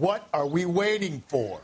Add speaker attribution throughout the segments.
Speaker 1: What are we waiting for?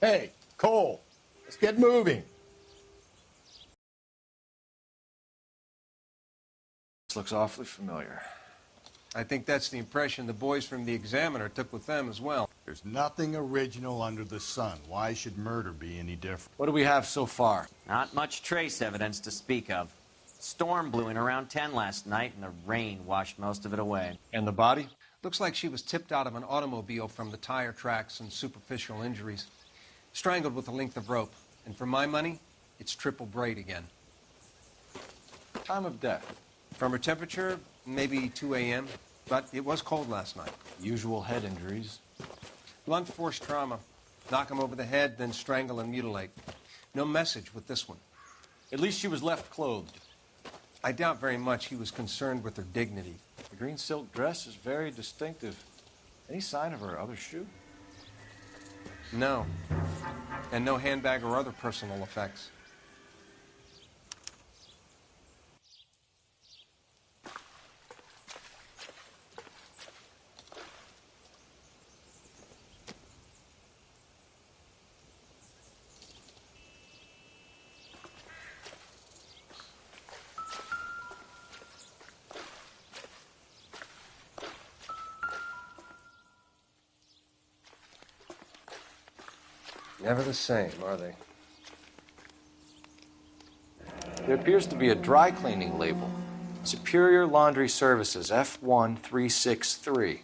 Speaker 1: Hey, Cole, let's get moving.
Speaker 2: This looks awfully familiar.
Speaker 3: I think that's the impression the boys from the Examiner took with them as well.
Speaker 1: There's nothing original under the sun. Why should murder be any different?
Speaker 2: What do we have so far?
Speaker 4: Not much trace evidence to speak of. Storm blew in around 10 last night, and the rain washed most of it away.
Speaker 2: And the body?
Speaker 3: Looks like she was tipped out of an automobile from the tire tracks and superficial injuries. Strangled with a length of rope. And for my money, it's triple braid again.
Speaker 2: Time of death?
Speaker 3: From her temperature, maybe 2 a.m., but it was cold last night.
Speaker 2: Usual head injuries?
Speaker 3: Blunt force trauma. Knock him over the head, then strangle and mutilate. No message with this one.
Speaker 2: At least she was left clothed.
Speaker 3: I doubt very much he was concerned with her dignity.
Speaker 2: The green silk dress is very distinctive. Any sign of her other shoe?
Speaker 3: No. And no handbag or other personal effects. Never the same, are they?
Speaker 2: There appears to be a dry cleaning label. Superior Laundry Services, F1363.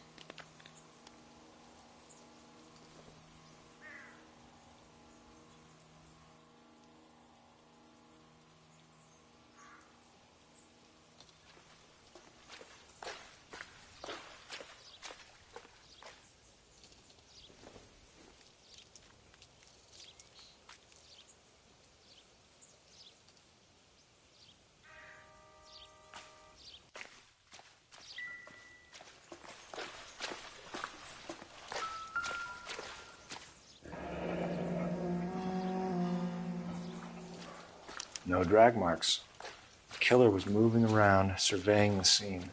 Speaker 2: No drag marks. The killer was moving around, surveying the scene.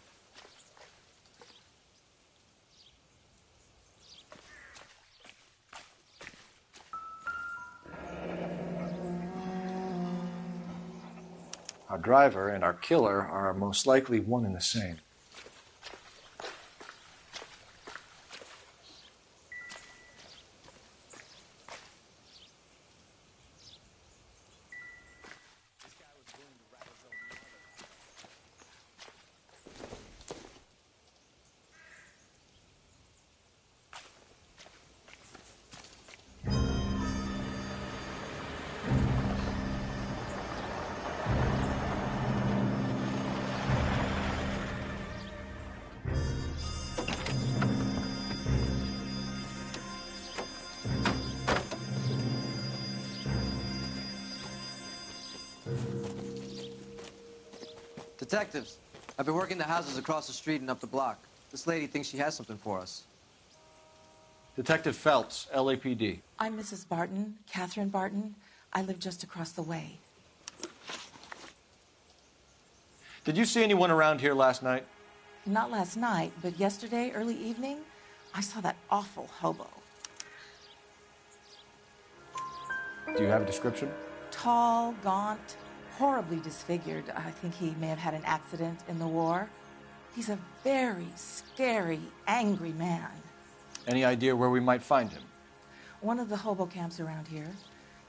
Speaker 2: Our driver and our killer are most likely one and the same.
Speaker 5: Detectives, I've been working the houses across the street and up the block. This lady thinks she has something for us.
Speaker 2: Detective Phelps, LAPD.
Speaker 6: I'm Mrs. Barton, Catherine Barton. I live just across the way.
Speaker 2: Did you see anyone around here last night?
Speaker 6: Not last night, but yesterday, early evening, I saw that awful hobo.
Speaker 2: Do you have a description?
Speaker 6: Tall, gaunt, horribly disfigured. I think he may have had an accident in the war. He's a very scary, angry man.
Speaker 2: Any idea where we might find him?
Speaker 6: One of the hobo camps around here.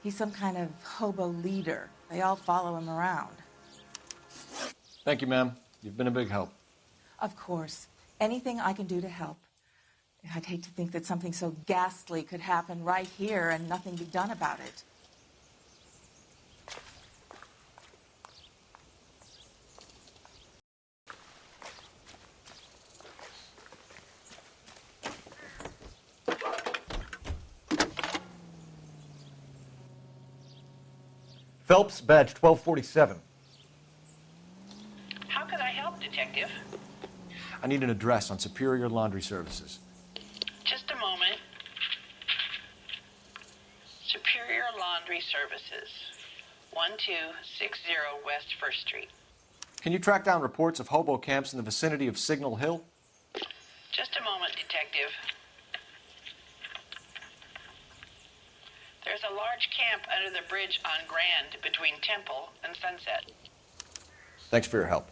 Speaker 6: He's some kind of hobo leader. They all follow him around.
Speaker 2: Thank you, ma'am. You've been a big help.
Speaker 6: Of course. Anything I can do to help. I'd hate to think that something so ghastly could happen right here and nothing be done about it.
Speaker 7: Phelps, badge 1247.
Speaker 8: How can I help, Detective?
Speaker 2: I need an address on Superior Laundry Services.
Speaker 8: Just a moment. Superior Laundry Services, 1260 West 1st Street.
Speaker 2: Can you track down reports of hobo camps in the vicinity of Signal Hill?
Speaker 8: Just a moment, Detective. There's a large camp under the bridge on Grand between Temple and Sunset.
Speaker 2: Thanks for your help.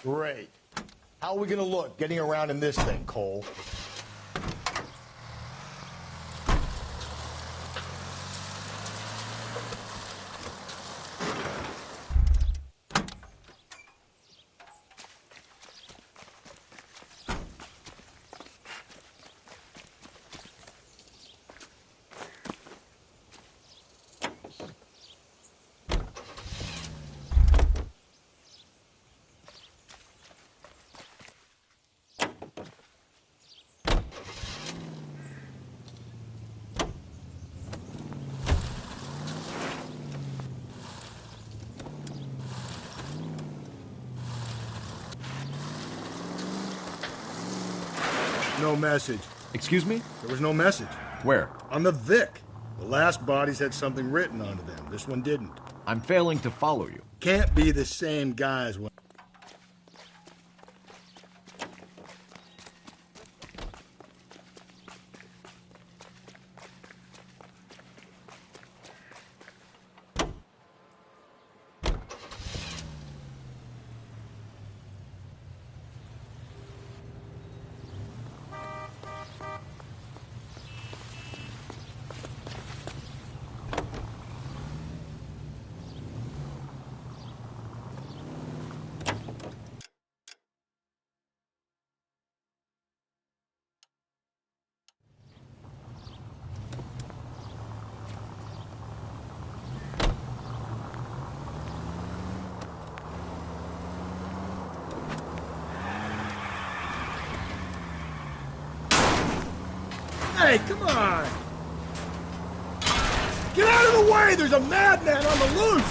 Speaker 1: Great. How are we gonna look getting around in this thing, Cole? No message.
Speaker 7: Excuse me?
Speaker 1: There was no message.
Speaker 7: Where?
Speaker 1: On the Vic. The last bodies had something written onto them. This one didn't.
Speaker 7: I'm failing to follow you.
Speaker 1: Can't be the same guys. Hey, come on! Get out of the way! There's a madman on the loose!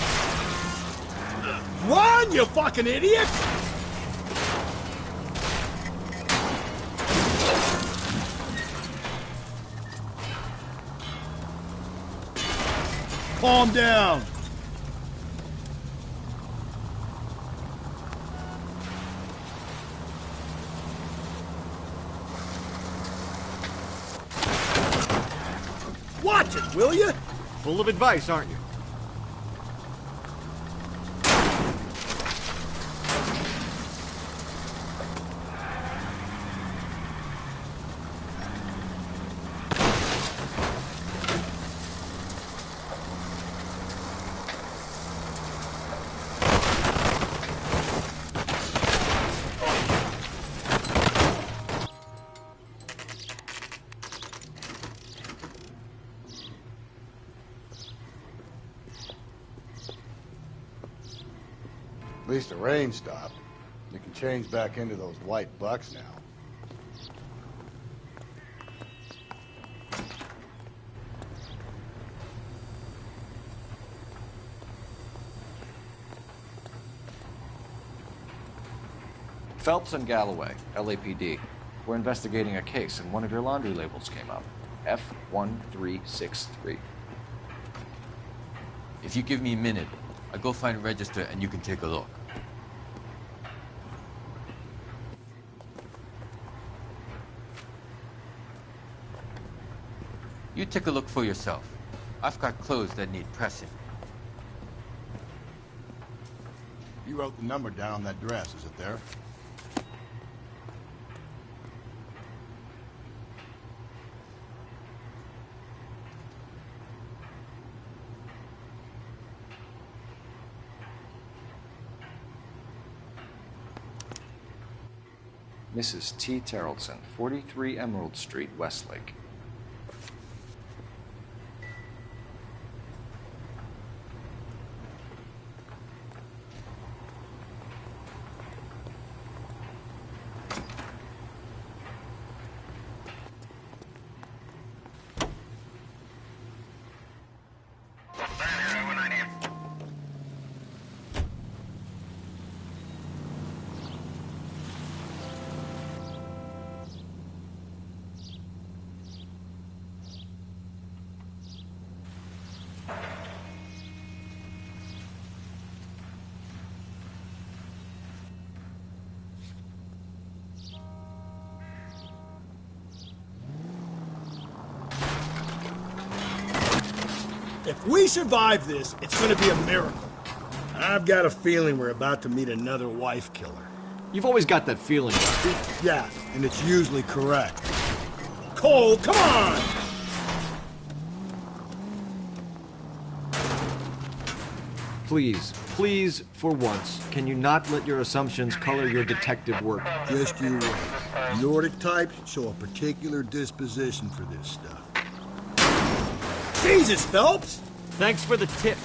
Speaker 1: Run, you fucking idiot! Calm down. Watch it, will you?
Speaker 7: Full of advice, aren't you?
Speaker 1: least the rain stopped. You can change back into those white bucks now.
Speaker 2: Phelps and Galloway, LAPD. We're investigating a case, and one of your laundry labels came up. F1363.
Speaker 9: If you give me a minute, I'll go find a register and you can take a look. You take a look for yourself. I've got clothes that need pressing.
Speaker 1: You wrote the number down on that dress, is it there?
Speaker 2: Mrs. T. Terrellson, 43 Emerald Street, Westlake.
Speaker 10: If we survive this, it's gonna be a miracle. I've got a feeling we're about to meet another wife killer.
Speaker 7: You've always got that feeling, Rusty.
Speaker 10: Yeah, and it's usually correct. Cole, come on!
Speaker 7: Please, please, for once, can you not let your assumptions color your detective work?
Speaker 10: Just you wait. Nordic types show a particular disposition for this stuff. Jesus, Phelps!
Speaker 7: Thanks for the tip.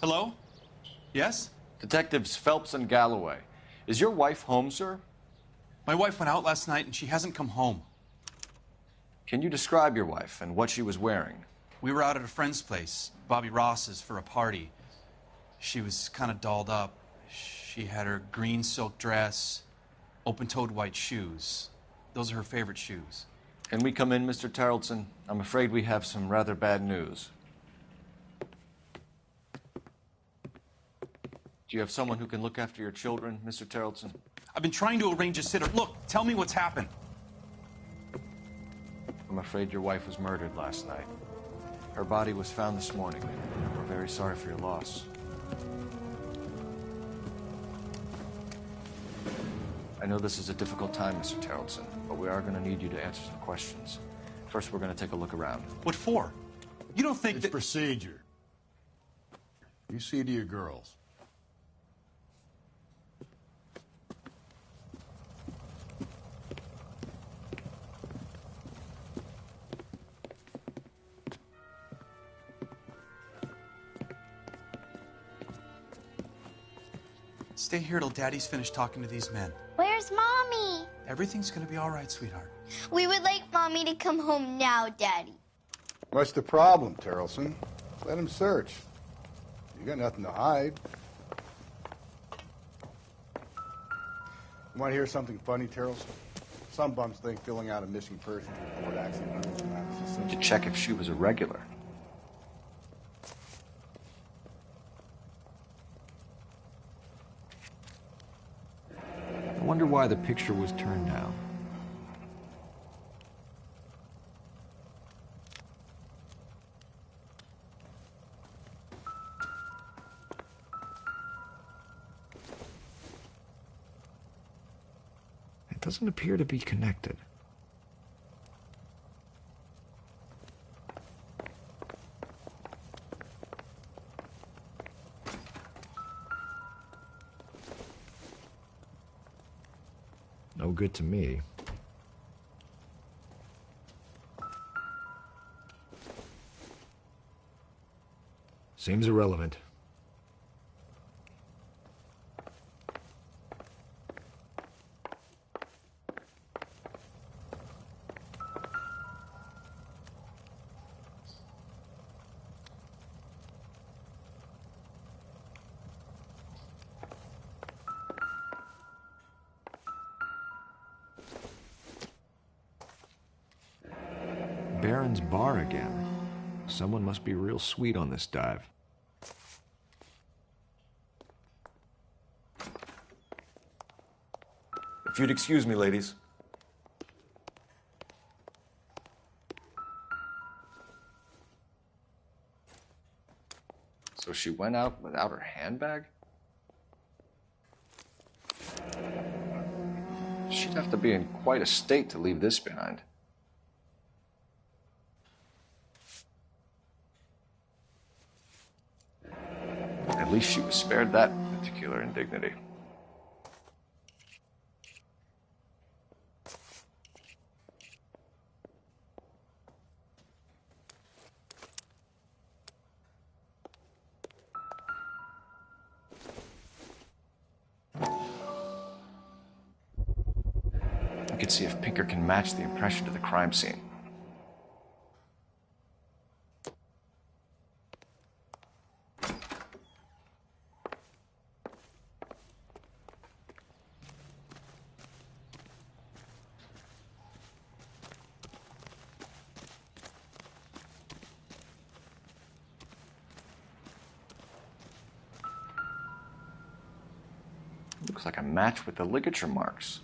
Speaker 11: Hello? Yes?
Speaker 2: Detectives Phelps and Galloway. Is your wife home, sir?
Speaker 11: My wife went out last night and she hasn't come home.
Speaker 2: Can you describe your wife and what she was wearing?
Speaker 11: We were out at a friend's place, Bobby Ross's, for a party. She was kind of dolled up. She had her green silk dress, open-toed white shoes. Those are her favorite shoes.
Speaker 2: Can we come in, Mr. Tarleton? I'm afraid we have some rather bad news. Do you have someone who can look after your children, Mr. Tarleton?
Speaker 11: I've been trying to arrange a sitter. Look, tell me what's happened.
Speaker 2: I'm afraid your wife was murdered last night. Her body was found this morning. We're very sorry for your loss. I know this is a difficult time, Mr. Tarleton, but we are going to need you to answer some questions. First, we're going to take a look around.
Speaker 11: What for? You don't think
Speaker 1: It's
Speaker 11: that...
Speaker 1: procedure. You see to your girls.
Speaker 11: Stay here till Daddy's finished talking to these men.
Speaker 12: Where's Mommy?
Speaker 11: Everything's gonna be all right, sweetheart.
Speaker 12: We would like Mommy to come home now, Daddy.
Speaker 1: What's the problem, Terrelson? Let him search. You got nothing to hide. Want to hear something funny, Terrell? Some bums think filling out a missing persons report actually
Speaker 2: To check if she was a regular.
Speaker 7: I wonder why the picture was turned down. It doesn't appear to be connected. No good to me. Seems irrelevant. Baron's bar again. Someone must be real sweet on this dive.
Speaker 2: If you'd excuse me, ladies. So she went out without her handbag? She'd have to be in quite a state to leave this behind. At least she was spared that particular indignity. I could see if Pinker can match the impression to the crime scene. Looks like a match with the ligature marks.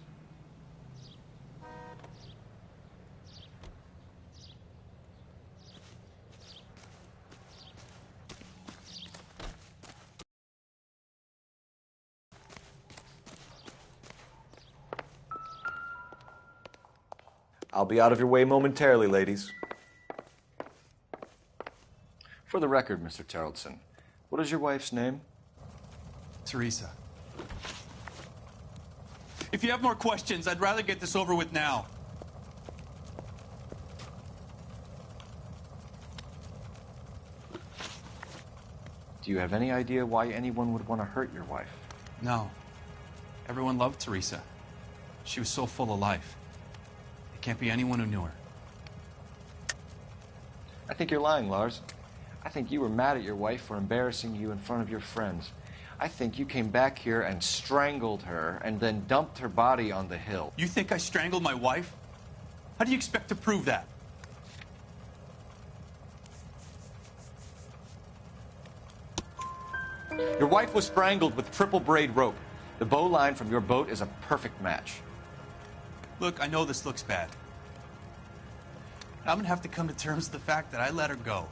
Speaker 2: I'll be out of your way momentarily, ladies. For the record, Mr. Terrelson, what is your wife's name?
Speaker 11: Teresa. If you have more questions, I'd rather get this over with now.
Speaker 2: Do you have any idea why anyone would want to hurt your wife?
Speaker 11: No. Everyone loved Teresa. She was so full of life. It can't be anyone who knew her.
Speaker 2: I think you're lying, Lars. I think you were mad at your wife for embarrassing you in front of your friends. I think you came back here and strangled her and then dumped her body on the hill.
Speaker 11: You think I strangled my wife? How do you expect to prove that?
Speaker 2: Your wife was strangled with triple braid rope. The bow line from your boat is a perfect match.
Speaker 11: Look, I know this looks bad. I'm gonna have to come to terms with the fact that I let her go.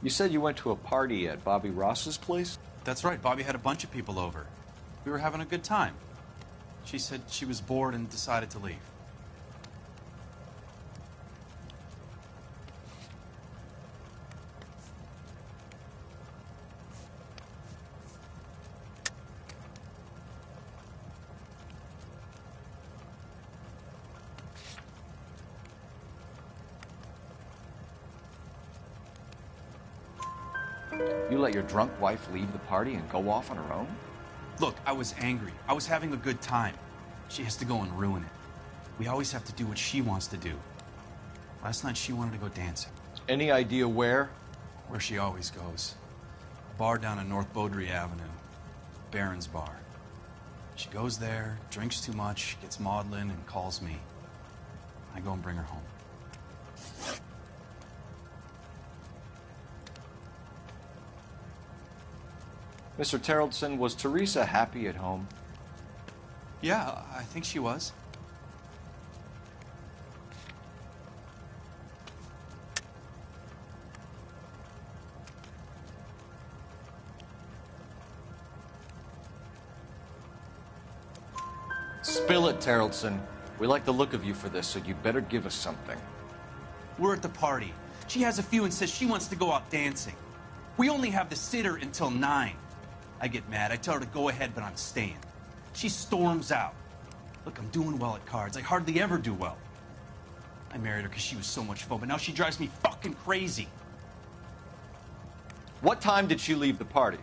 Speaker 2: You said you went to a party at Bobby Ross's place?
Speaker 11: That's right. Bobby had a bunch of people over. We were having a good time. She said she was bored and decided to leave.
Speaker 2: You let your drunk wife leave the party and go off on her own?
Speaker 11: Look, I was angry. I was having a good time. She has to go and ruin it. We always have to do what she wants to do. Last night she wanted to go dancing.
Speaker 2: Any idea where?
Speaker 11: Where she always goes. A bar down on North Beaudry Avenue. Barron's bar. She goes there, drinks too much, gets maudlin, and calls me. I go and bring her home.
Speaker 2: Mr. Terrellson, was Teresa happy at home?
Speaker 11: Yeah, I think she was.
Speaker 2: Spill it, Terrellson. We like the look of you for this, so you better give us something.
Speaker 11: We're at the party. She has a few and says she wants to go out dancing. We only have the sitter until 9. I get mad. I tell her to go ahead, but I'm staying. She storms out. Look, I'm doing well at cards. I hardly ever do well. I married her because she was so much fun, but now she drives me fucking crazy.
Speaker 2: What time did she leave the party?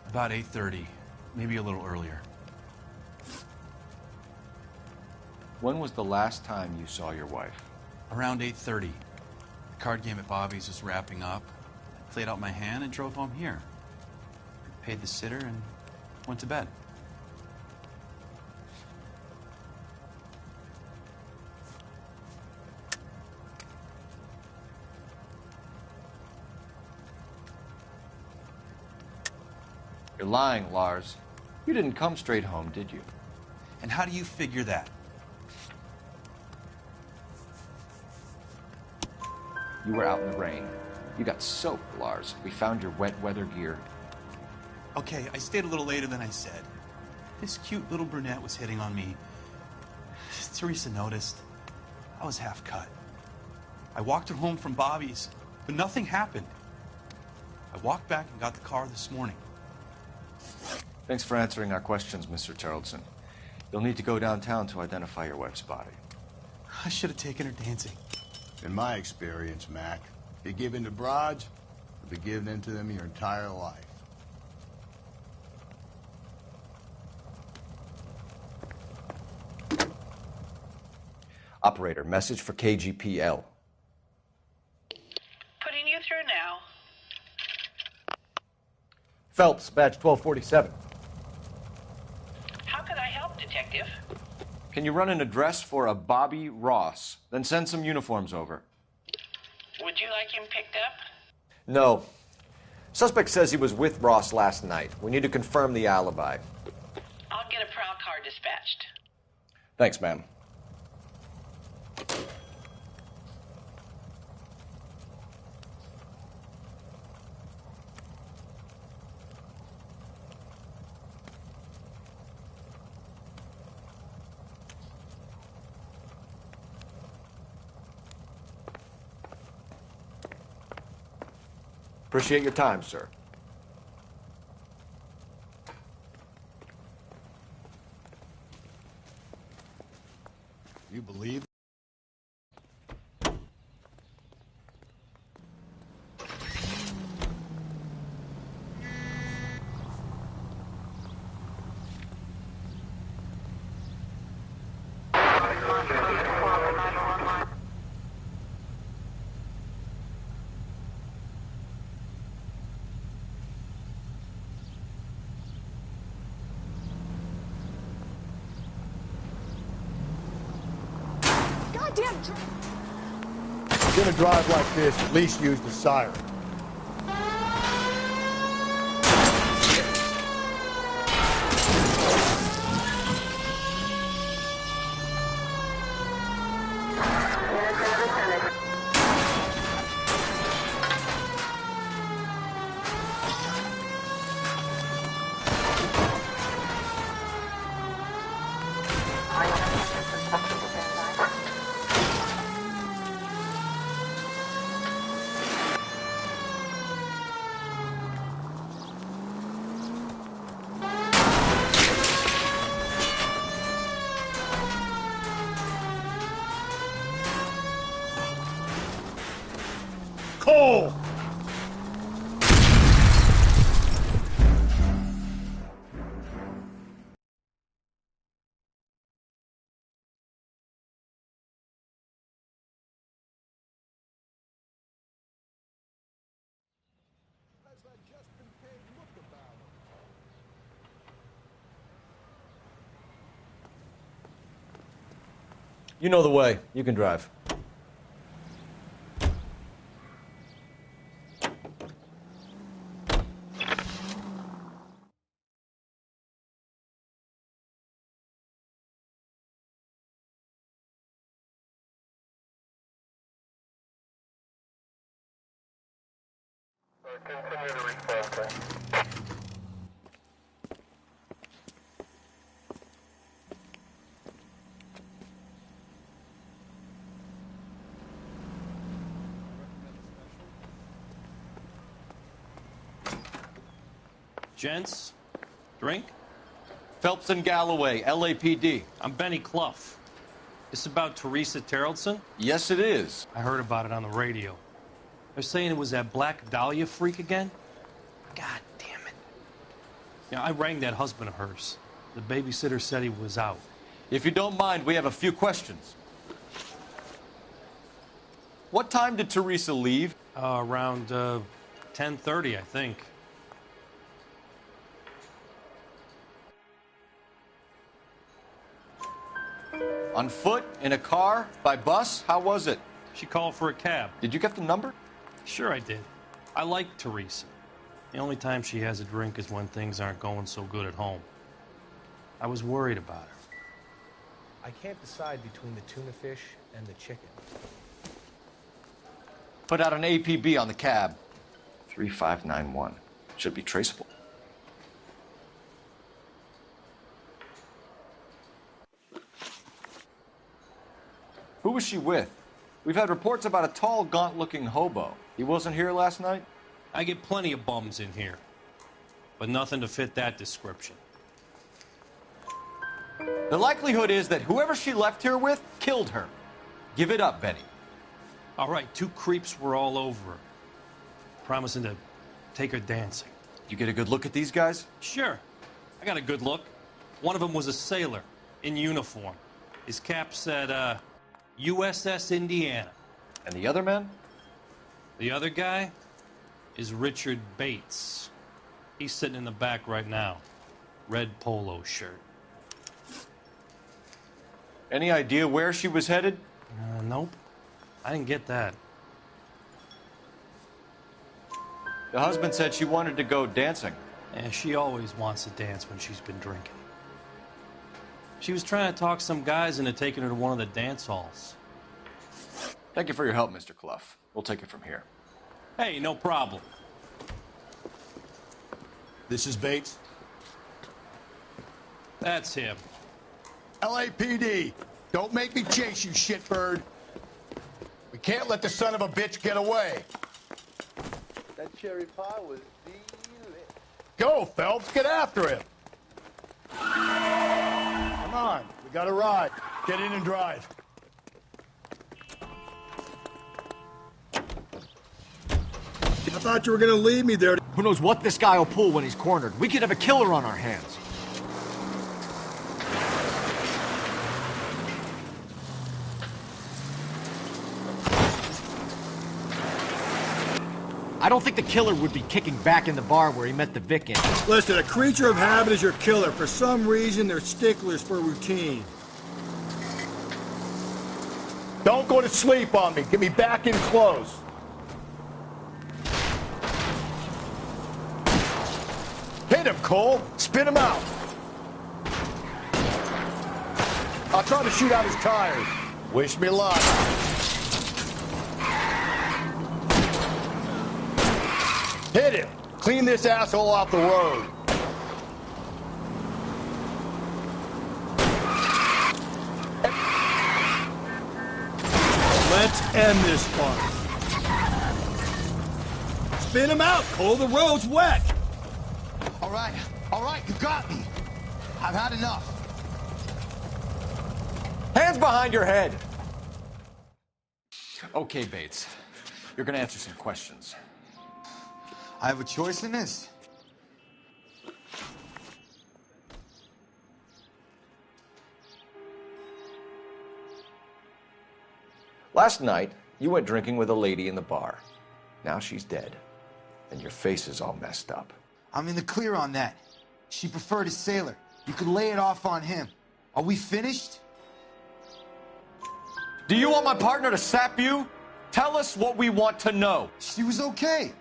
Speaker 11: About 8:30, maybe a little earlier.
Speaker 2: When was the last time you saw your wife?
Speaker 11: Around 8:30. The card game at Bobby's was wrapping up. I played out my hand and drove home here. Paid the sitter and went to bed.
Speaker 2: You're lying, Lars. You didn't come straight home, did you?
Speaker 11: And how do you figure that?
Speaker 2: You were out in the rain. You got soaked, Lars. We found your wet weather gear.
Speaker 11: Okay, I stayed a little later than I said. This cute little brunette was hitting on me. Teresa noticed. I was half cut. I walked her home from Bobby's, but nothing happened. I walked back and got the car this morning.
Speaker 2: Thanks for answering our questions, Mr. Terrellson. You'll need to go downtown to identify your wife's body.
Speaker 11: I should have taken her dancing.
Speaker 1: In my experience, Mac, you give in to broads, you'll be giving in to them your entire life.
Speaker 7: Operator, message for KGPL.
Speaker 8: Putting you through now.
Speaker 7: Phelps, badge 1247.
Speaker 8: How can I help, Detective?
Speaker 2: Can you run an address for a Bobby Ross? Then send some uniforms over.
Speaker 8: Would you like him picked up?
Speaker 7: No. Suspect says he was with Ross last night. We need to confirm the alibi.
Speaker 8: I'll get a prowl car dispatched.
Speaker 7: Thanks, ma'am. Appreciate your time, sir.
Speaker 1: You believe? If you're gonna drive like this, at least use the siren. Cole!
Speaker 7: You know the way. You can drive.
Speaker 13: Gents, drink?
Speaker 2: Phelps and Galloway, LAPD.
Speaker 13: I'm Benny Clough. This about Teresa Terrellson?
Speaker 2: Yes, it is.
Speaker 13: I heard about it on the radio. They're saying it was that Black Dahlia freak again? God damn it. Yeah, I rang that husband of hers. The babysitter said he was out.
Speaker 2: If you don't mind, we have a few questions. What time did Teresa leave?
Speaker 13: Around 10:30, I think.
Speaker 2: On foot? In a car? By bus? How was it?
Speaker 13: She called for a cab.
Speaker 2: Did you get the number?
Speaker 13: Sure I did. I like Teresa. The only time she has a drink is when things aren't going so good at home. I was worried about her.
Speaker 14: I can't decide between the tuna fish and the chicken.
Speaker 2: Put out an APB on the cab. 3591. Should be traceable. Who was she with? We've had reports about a tall, gaunt-looking hobo. He wasn't here last night?
Speaker 13: I get plenty of bums in here, but nothing to fit that description.
Speaker 2: The likelihood is that whoever she left here with killed her. Give it up, Benny.
Speaker 13: All right, 2 creeps were all over her, promising to take her dancing.
Speaker 2: You get a good look at these guys?
Speaker 13: Sure. I got a good look. One of them was a sailor in uniform. His cap said, USS Indiana.
Speaker 2: And the other man?
Speaker 13: The other guy is Richard Bates. He's sitting in the back right now. Red polo shirt.
Speaker 2: Any idea where she was headed?
Speaker 13: Nope. I didn't get that.
Speaker 2: The husband said she wanted to go dancing.
Speaker 13: Yeah, she always wants to dance when she's been drinking. She was trying to talk some guys into taking her to one of the dance halls.
Speaker 2: Thank you for your help, Mr. Clough. We'll take it from here.
Speaker 13: Hey, no problem.
Speaker 10: This is Bates.
Speaker 13: That's him.
Speaker 10: LAPD, don't make me chase you, shitbird. We can't let the son of a bitch get away.
Speaker 1: That cherry pie was delicious.
Speaker 10: Go, Phelps, get after him. Come on, we got a ride. Get in and drive. I thought you were gonna leave me there.
Speaker 7: Who knows what this guy will pull when he's cornered? We could have a killer on our hands. I don't think the killer would be kicking back in the bar where he met the victim.
Speaker 10: Listen, a creature of habit is your killer. For some reason, they're sticklers for routine. Don't go to sleep on me. Get me back in close. Hit him, Cole. Spin him out. I'll try to shoot out his tires. Wish me luck. Hit him. Clean this asshole off the road. Let's end this farce. Spin him out, Cole. The road's wet.
Speaker 15: All right, you got me. I've had enough.
Speaker 2: Hands behind your head! Okay, Bates. You're gonna answer some questions.
Speaker 15: I have a choice in this.
Speaker 2: Last night, you went drinking with a lady in the bar. Now she's dead, and your face is all messed up.
Speaker 15: I'm in the clear on that. She preferred a sailor. You could lay it off on him. Are we finished?
Speaker 2: Do you want my partner to sap you? Tell us what we want to know.
Speaker 15: She was okay.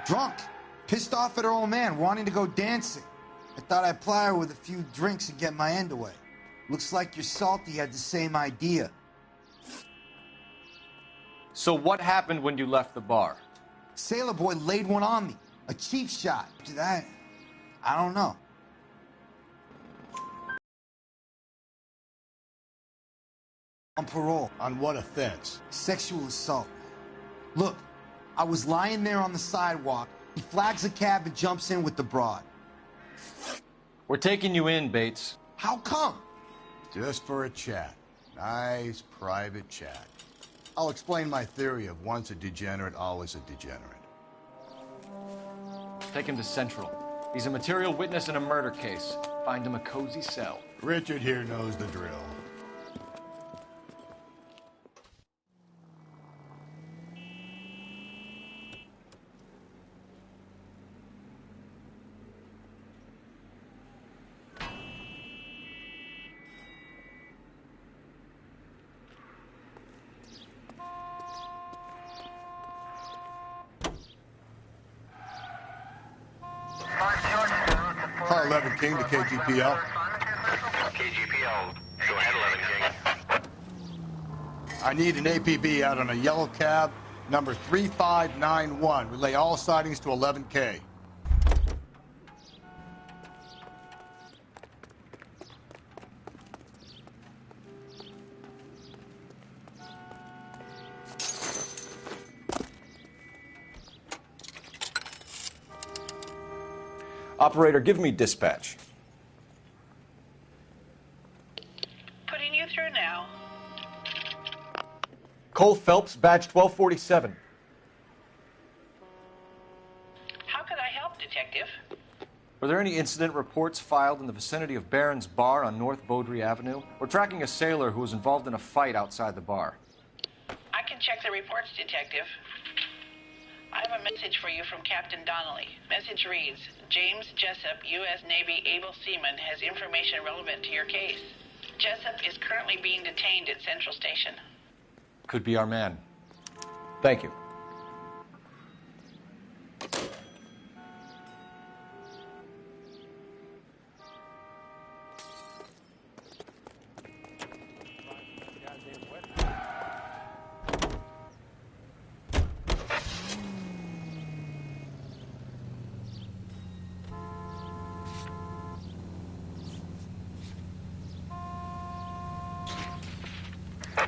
Speaker 15: Drunk. Pissed off at her old man, wanting to go dancing. I thought I'd ply her with a few drinks and get my end away. Looks like your Salty had the same idea.
Speaker 2: So what happened when you left the bar?
Speaker 15: Sailor Boy laid one on me. A cheap shot. To that, I don't know. On parole.
Speaker 10: On what offense?
Speaker 15: Sexual assault. Look, I was lying there on the sidewalk. He flags a cab and jumps in with the broad.
Speaker 2: We're taking you in, Bates.
Speaker 15: How come?
Speaker 10: Just for a chat. Nice private chat. I'll explain my theory of once a degenerate, always a degenerate.
Speaker 2: Take him to Central. He's a material witness in a murder case. Find him a cozy cell.
Speaker 10: Richard here knows the drill. Car 11 King to KGPL.
Speaker 16: KGPL, go ahead 11 King.
Speaker 10: I need an APB out on a yellow cab, number 3591. Relay all sightings to 11K.
Speaker 7: Operator, give me dispatch.
Speaker 8: Putting you through now.
Speaker 7: Cole Phelps, badge 1247.
Speaker 8: How could I help, Detective?
Speaker 2: Were there any incident reports filed in the vicinity of Barron's Bar on North Beaudry Avenue? We're tracking a sailor who was involved in a fight outside the bar.
Speaker 8: I can check the reports, Detective. I have a message for you from Captain Donnelly. Message reads, James Jessup, U.S. Navy able seaman, has information relevant to your case. Jessup is currently being detained at Central Station.
Speaker 2: Could be our man.
Speaker 7: Thank you.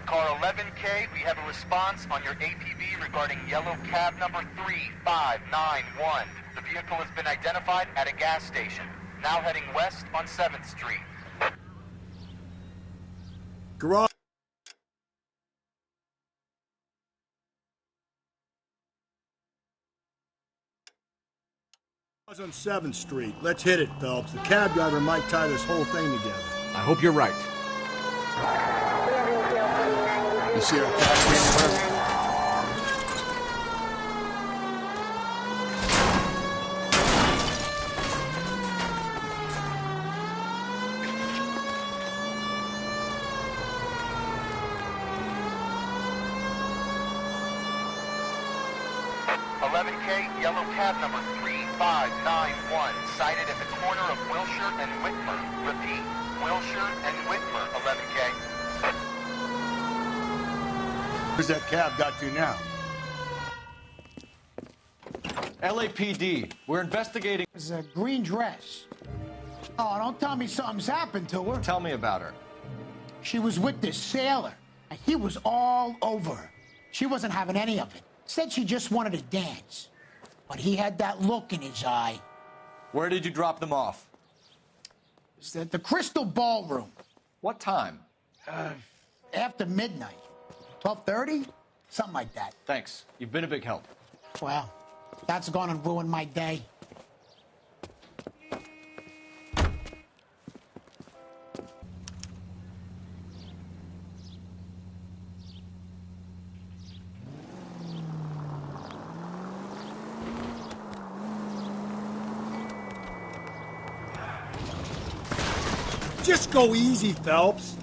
Speaker 16: Car 11K, we have a response on your APB regarding yellow cab number 3591. The vehicle has been identified at a gas station. Now heading west on 7th Street.
Speaker 10: Garage on 7th Street. Let's hit it, Phelps. The cab driver might tie this whole thing together.
Speaker 7: I hope you're right.
Speaker 10: You see our cab anywhere?
Speaker 16: Yellow cab number 3591, sighted at the corner of Wilshire and Whitmer. Repeat, Wilshire and Whitmer, 11K.
Speaker 10: Where's that cab got to now?
Speaker 2: LAPD, we're investigating.
Speaker 17: It's a green dress. Oh, don't tell me something's happened to her.
Speaker 2: Tell me about her.
Speaker 17: She was with this sailor, and he was all over her. She wasn't having any of it. Said she just wanted to dance. But he had that look in his eye.
Speaker 2: Where did you drop them off?
Speaker 17: It's at the Crystal Ballroom.
Speaker 2: What time?
Speaker 17: After midnight. 12:30? Something like that.
Speaker 2: Thanks. You've been a big help.
Speaker 17: Well, that's gonna ruin my day.
Speaker 10: Just go easy, Phelps.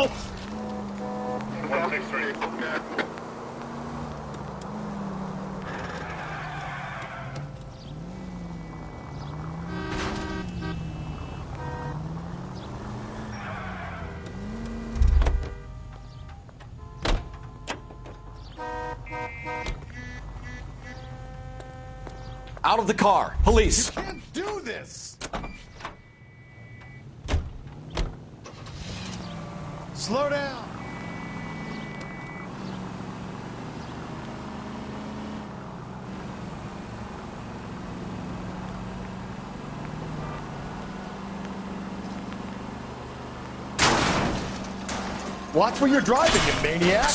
Speaker 10: Phelps!
Speaker 7: Out of the car. Police.
Speaker 10: You can't do this! Slow down! Watch where you're driving, you maniac!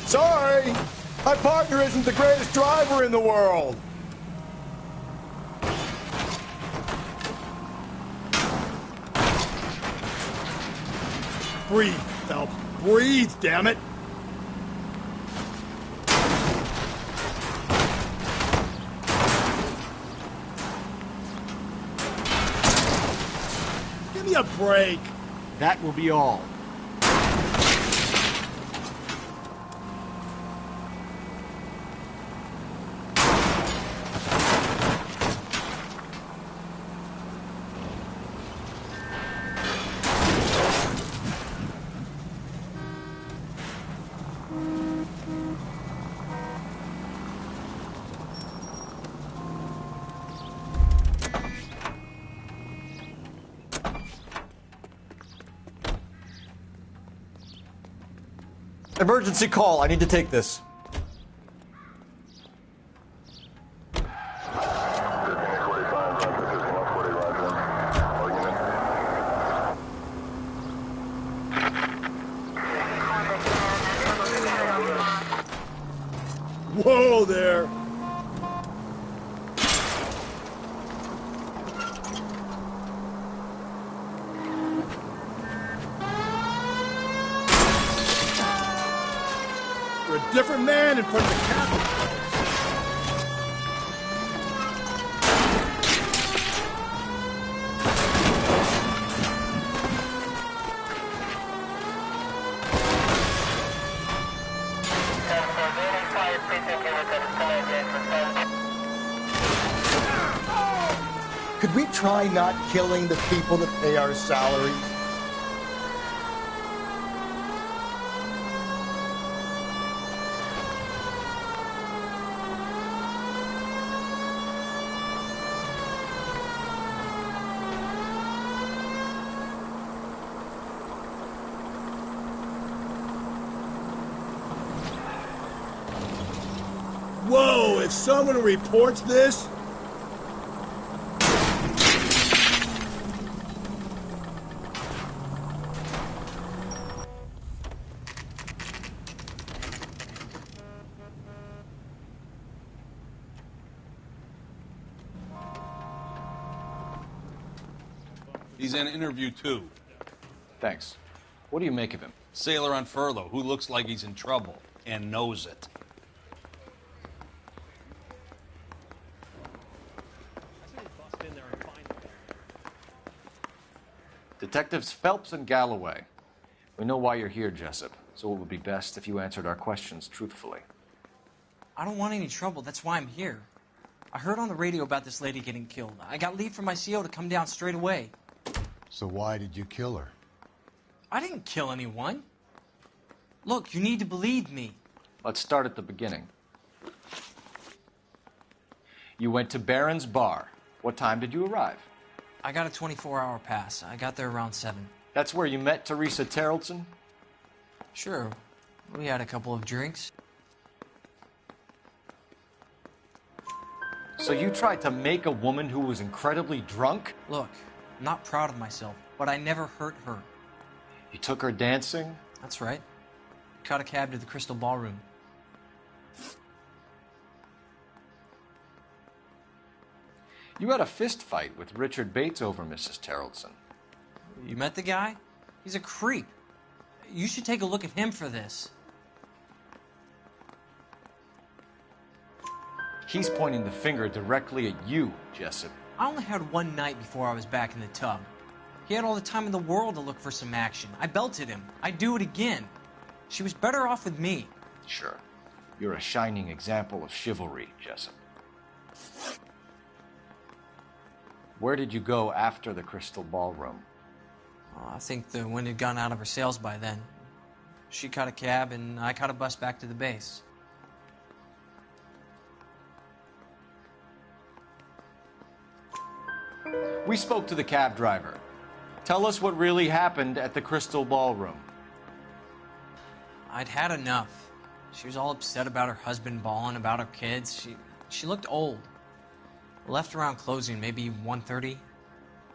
Speaker 10: Sorry! My partner isn't the greatest driver in the world! Breathe, Phelps. Breathe, damn it! Give me a break!
Speaker 7: That will be all. Emergency call. I need to take this.
Speaker 10: Whoa there! You're a different man in front of the captain. Could we try not killing the people that pay our salaries? Whoa, if someone reports this...
Speaker 18: He's in interview 2.
Speaker 2: Thanks. What do you make of him?
Speaker 18: Sailor on furlough who looks like he's in trouble and knows it.
Speaker 2: Detectives Phelps and Galloway. We know why you're here, Jessup, so it would be best if you answered our questions truthfully.
Speaker 19: I don't want any trouble. That's why I'm here. I heard on the radio about this lady getting killed. I got leave from my CO to come down straight away.
Speaker 10: So why did you kill her?
Speaker 19: I didn't kill anyone. Look, you need to believe me.
Speaker 2: Let's start at the beginning. You went to Barron's Bar. What time did you arrive?
Speaker 19: I got a 24-hour pass. I got there around 7.
Speaker 2: That's where you met Teresa Terrelson?
Speaker 19: Sure. We had a couple of drinks.
Speaker 2: So you tried to make a woman who was incredibly drunk?
Speaker 19: Look, I'm not proud of myself, but I never hurt her.
Speaker 2: You took her dancing?
Speaker 19: That's right. Caught a cab to the Crystal Ballroom.
Speaker 2: You had a fist fight with Richard Bates over Mrs. Terrelson.
Speaker 19: You met the guy? He's a creep. You should take a look at him for this.
Speaker 2: He's pointing the finger directly at you, Jessup.
Speaker 19: I only had one night before I was back in the tub. He had all the time in the world to look for some action. I belted him. I'd do it again. She was better off with me.
Speaker 2: Sure. You're a shining example of chivalry, Jessup. Where did you go after the Crystal Ballroom?
Speaker 19: I think the wind had gone out of her sails by then. She caught a cab, and I caught a bus back to the base.
Speaker 2: We spoke to the cab driver. Tell us what really happened at the Crystal Ballroom.
Speaker 19: I'd had enough. She was all upset about her husband bawling about her kids. She looked old. We left around closing, maybe 1:30.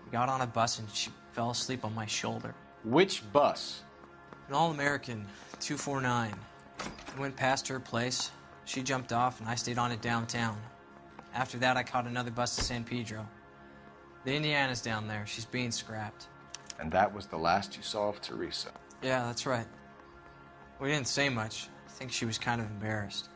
Speaker 19: We got on a bus and she fell asleep on my shoulder.
Speaker 2: Which bus?
Speaker 19: An All-American, 249. We went past her place. She jumped off and I stayed on it downtown. After that, I caught another bus to San Pedro. The Indiana's down there. She's being scrapped.
Speaker 2: And that was the last you saw of Teresa.
Speaker 19: Yeah, that's right. We didn't say much. I think she was kind of embarrassed.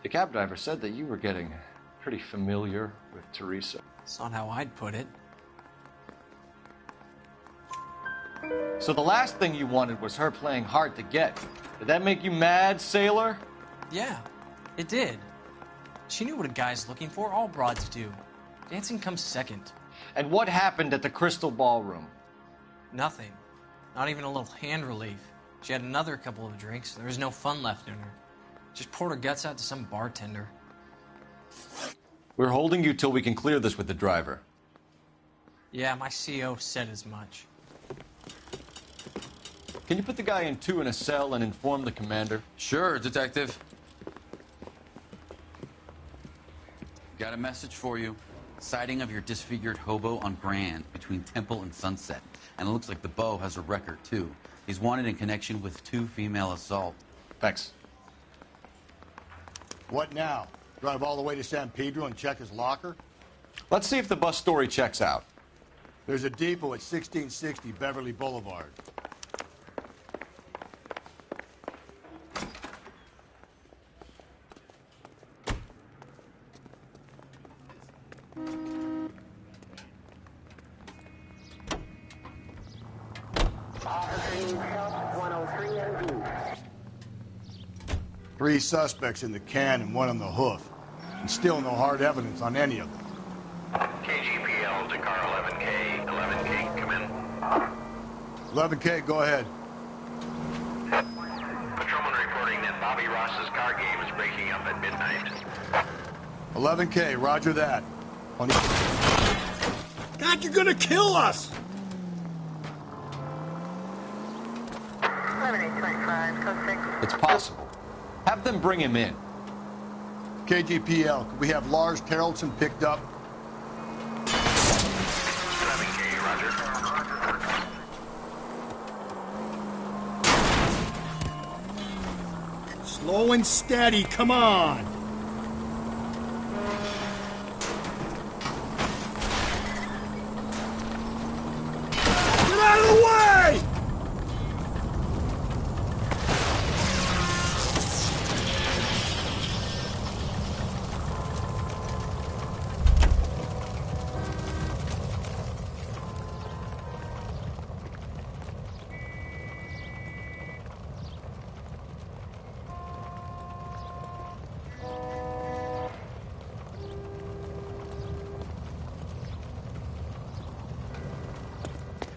Speaker 2: The cab driver said that you were getting pretty familiar with Teresa.
Speaker 19: It's not how I'd put it.
Speaker 2: So the last thing you wanted was her playing hard to get. Did that make you mad, sailor?
Speaker 19: Yeah, it did. She knew what a guy's looking for. All broads do. Dancing comes second.
Speaker 2: And what happened at the Crystal Ballroom?
Speaker 19: Nothing. Not even a little hand relief. She had another couple of drinks. There was no fun left in her. Just poured her guts out to some bartender.
Speaker 2: We're holding you till we can clear this with the driver.
Speaker 19: Yeah, my CO said as much.
Speaker 2: Can you put the guy in 2 in a cell and inform the commander?
Speaker 9: Sure, Detective. Got a message for you. Sighting of your disfigured hobo on Grand between Temple and Sunset. And it looks like the Beau has a record, too. He's wanted in connection with 2 female assault.
Speaker 2: Thanks.
Speaker 10: What now? Drive all the way to San Pedro and check his locker?
Speaker 2: Let's see if the bus story checks out.
Speaker 10: There's a depot at 1660 Beverly Boulevard. Three suspects in the can and 1 on the hoof. And still no hard evidence on any of them.
Speaker 20: KGPL to car 11K. 11K, come in.
Speaker 10: 11K, go ahead.
Speaker 20: Patrolman reporting that Bobby Ross's car game is breaking up at midnight.
Speaker 10: 11K, roger that.
Speaker 21: God, you're gonna kill us!
Speaker 20: 11825, code 6.
Speaker 2: It's possible. Have them bring him in.
Speaker 10: KGPL, could we have Lars Carrollson picked up?
Speaker 20: 11K, roger.
Speaker 21: Slow and steady, come on! Get out of the way!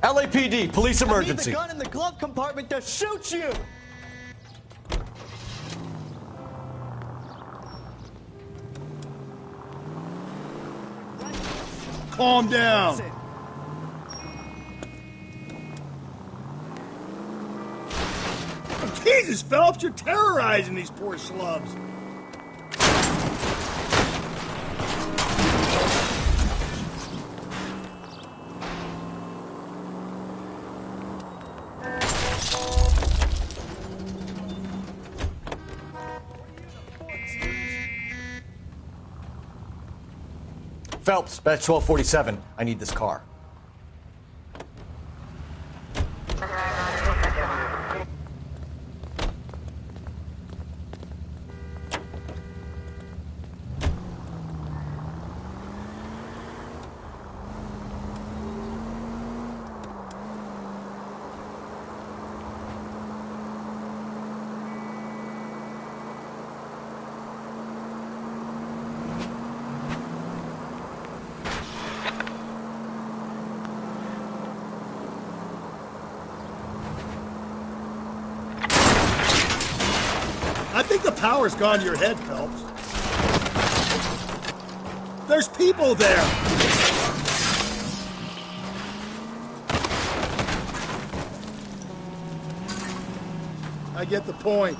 Speaker 7: LAPD, police emergency.
Speaker 21: I need the gun in the glove compartment to shoot you! Calm down. Jesus, Phelps, you're terrorizing these poor schlubs.
Speaker 7: Phelps, batch 1247. I need this car.
Speaker 21: I think the power's gone to your head, Phelps. There's people there! I get the point.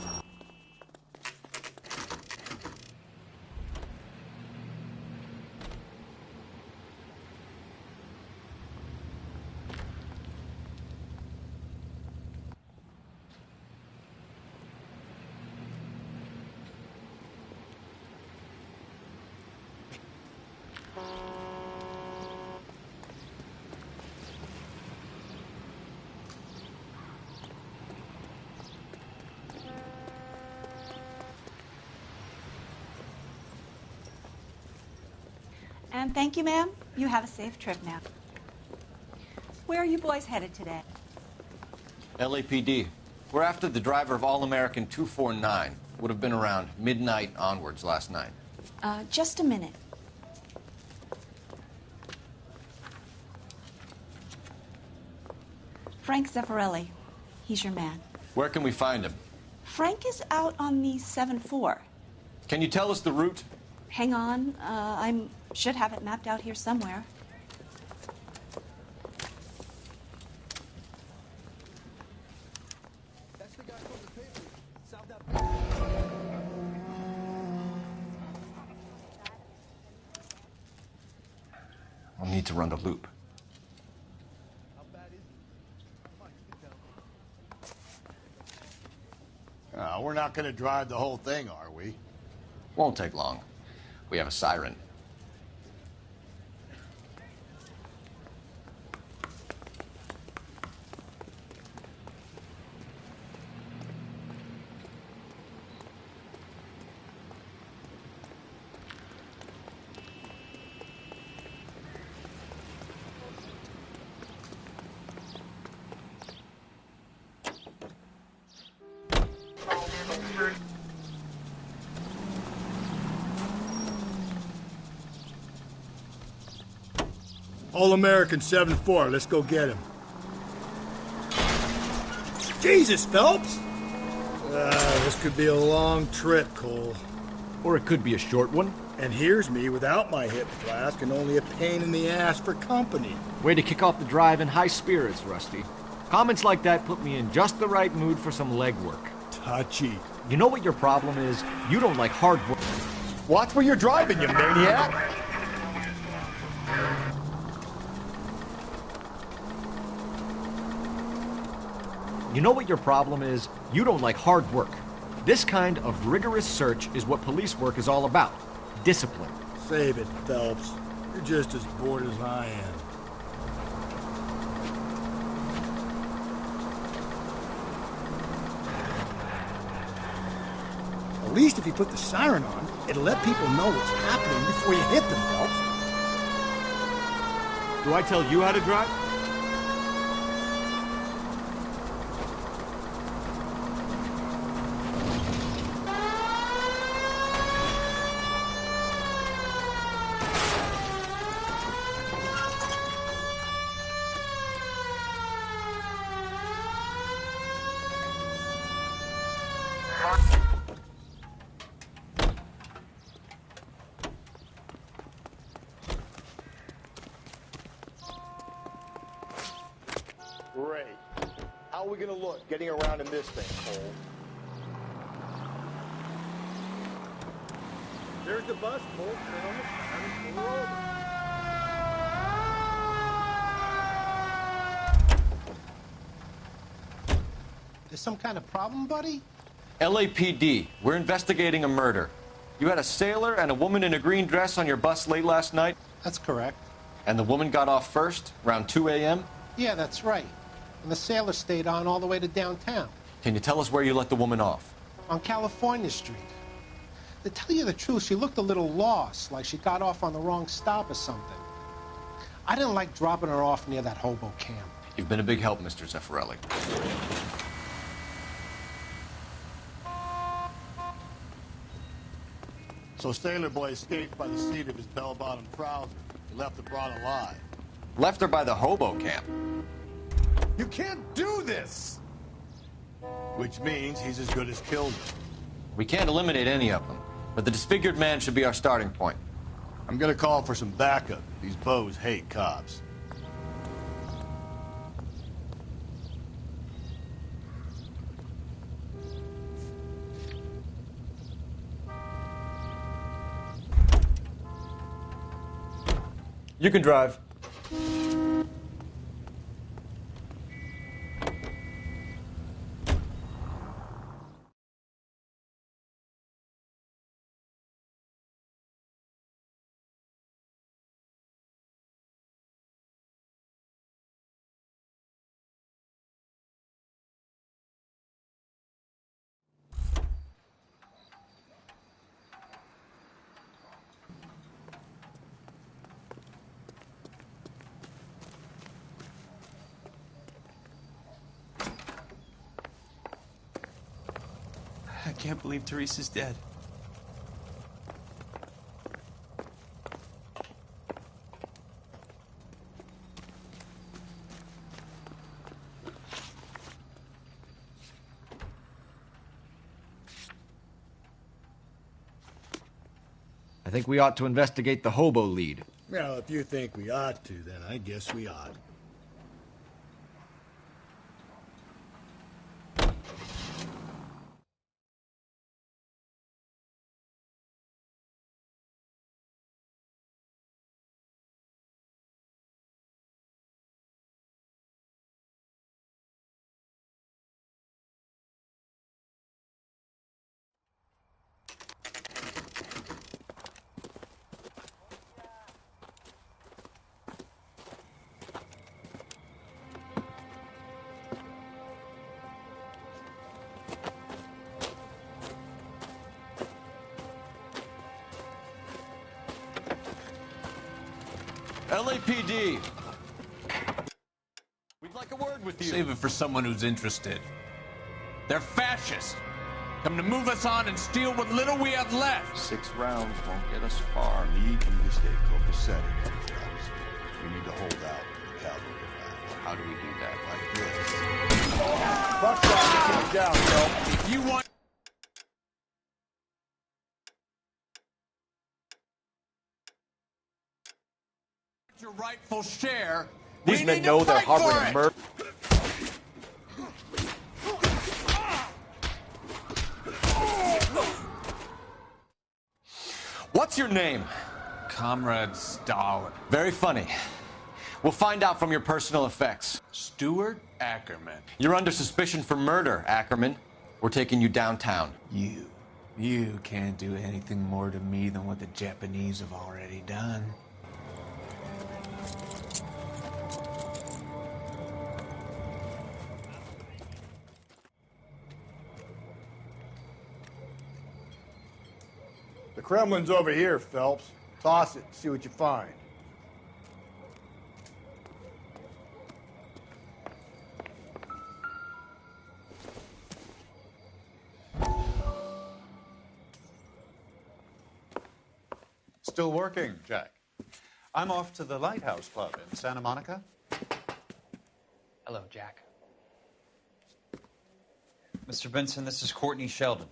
Speaker 4: And thank you, ma'am. You have a safe trip now. Where are you boys headed today?
Speaker 2: LAPD. We're after the driver of All-American 249. Would have been around midnight onwards last night.
Speaker 4: Just a minute. Frank Zeffirelli. He's your man.
Speaker 2: Where can we find him?
Speaker 4: Frank is out on the 7-4.
Speaker 2: Can you tell us the route?
Speaker 4: Hang on. I should have it mapped out here somewhere.
Speaker 2: I'll need to run the loop.
Speaker 10: We're not going to drive the whole thing, are we?
Speaker 2: Won't take long. We have a siren.
Speaker 21: All-American 7-4. Let's go get him. Jesus, Phelps! This could be a long trip, Cole.
Speaker 7: Or it could be a short one.
Speaker 21: And here's me without my hip flask and only a pain in the ass for company.
Speaker 7: Way to kick off the drive in high spirits, Rusty. Comments like that put me in just the right mood for some legwork.
Speaker 21: Touchy.
Speaker 7: You know what your problem is? You don't like hard work.
Speaker 10: Watch where you're driving, you maniac!
Speaker 7: You know what your problem is? You don't like hard work. This kind of rigorous search is what police work is all about. Discipline.
Speaker 21: Save it, Phelps. You're just as bored as I am. At least if you put the siren on, it'll let people know what's happening before you hit them, Phelps.
Speaker 7: Do I tell you how to drive?
Speaker 10: Great. How are we gonna look getting around in this thing, Cole?
Speaker 21: There's the bus, Cole. Turn on the siren, pull her over.
Speaker 14: There's some kind of problem, buddy?
Speaker 2: LAPD. We're investigating a murder. You had a sailor and a woman in a green dress on your bus late last night?
Speaker 14: That's correct.
Speaker 2: And the woman got off first, around 2 a.m.?
Speaker 14: Yeah, that's right. And the sailor stayed on all the way to downtown.
Speaker 2: Can you tell us where you let the woman off?
Speaker 14: On California Street. To tell you the truth, she looked a little lost, like she got off on the wrong stop or something. I didn't like dropping her off near that hobo camp.
Speaker 2: You've been a big help, Mr. Zeffirelli.
Speaker 10: So Sailor Boy escaped by the seat of his bell-bottom trousers. He left the broad alive.
Speaker 2: Left her by the hobo camp.
Speaker 10: You can't do this! Which means he's as good as killed her.
Speaker 2: We can't eliminate any of them, but the disfigured man should be our starting point.
Speaker 10: I'm gonna call for some backup. These bows hate cops.
Speaker 2: You can drive.
Speaker 11: I can't believe Teresa's dead.
Speaker 7: I think we ought to investigate the hobo lead.
Speaker 21: Well, if you think we ought to, then I guess we ought.
Speaker 2: LAPD. We'd like a word with you.
Speaker 18: Save it for someone who's interested. They're fascists. Come to move us on and steal what little we have left.
Speaker 2: 6 rounds won't get us far.
Speaker 10: We need you to stay copacetic, Phelps. We need to hold out when the cavalry arrives.
Speaker 2: How do we do that?
Speaker 10: Like this. Buckshot, get down, Phelps.
Speaker 18: If you want... your rightful share.
Speaker 2: These men know they're harboring a murder. What's your name?
Speaker 18: Comrade Stalin.
Speaker 2: Very funny. We'll find out from your personal effects.
Speaker 18: Stuart Ackerman.
Speaker 2: You're under suspicion for murder, Ackerman. We're taking you downtown.
Speaker 18: You can't do anything more to me than what the Japanese have already done.
Speaker 10: The Kremlin's over here, Phelps. Toss it, see what you find.
Speaker 3: Still working, Jack. I'm off to the Lighthouse Club in Santa Monica.
Speaker 22: Hello, Jack.
Speaker 3: Mr. Benson, this is Courtney Sheldon.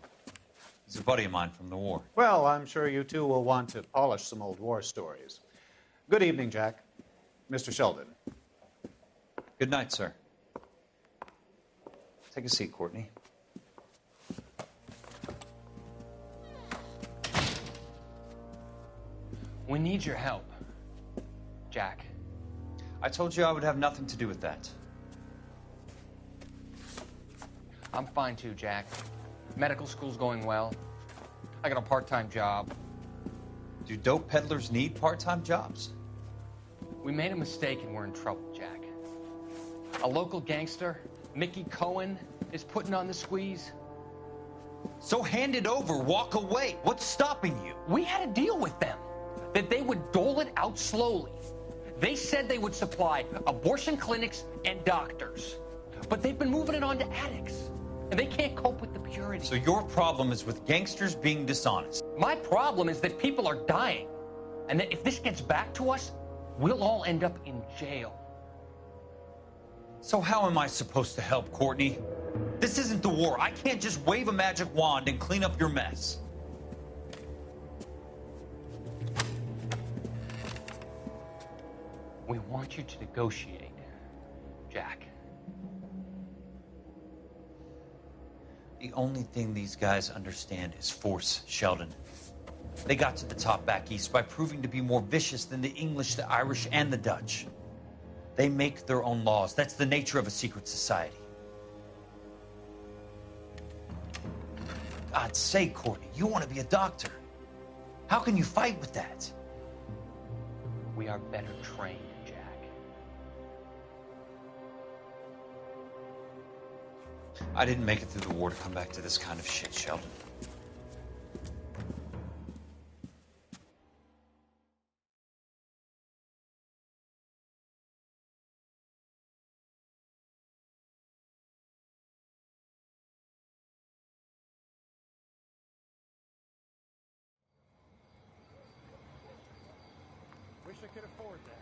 Speaker 3: He's a buddy of mine from the war.
Speaker 23: Well, I'm sure you two will want to polish some old war stories. Good evening, Jack. Mr. Sheldon.
Speaker 3: Good night, sir. Take a seat, Courtney.
Speaker 22: We need your help, Jack.
Speaker 3: I told you I would have nothing to do with that.
Speaker 22: I'm fine too, Jack. Medical school's going well. I got a part-time job.
Speaker 3: Do dope peddlers need part-time jobs?
Speaker 22: We made a mistake and we're in trouble, Jack. A local gangster, Mickey Cohen, is putting on the squeeze.
Speaker 3: So hand it over, walk away. What's stopping you?
Speaker 22: We had a deal with them that they would dole it out slowly. They said they would supply abortion clinics and doctors, but they've been moving it on to addicts, and they can't cope with the purity.
Speaker 3: So your problem is with gangsters being dishonest?
Speaker 22: My problem is that people are dying, and that if this gets back to us, we'll all end up in jail.
Speaker 3: So how am I supposed to help, Courtney?
Speaker 9: This isn't the war. I can't just wave a magic wand and clean up your mess.
Speaker 22: We want you to negotiate, Jack.
Speaker 9: The only thing these guys understand is force, Sheldon. They got to the top back east by proving to be more vicious than the English, the Irish, and the Dutch. They make their own laws. That's the nature of a secret society. God's sake, Courtney, you want to be a doctor. How can you fight with that?
Speaker 22: We are better trained, Jack.
Speaker 9: I didn't make it through the war to come back to this kind of shit, Sheldon.
Speaker 23: Wish I could afford that.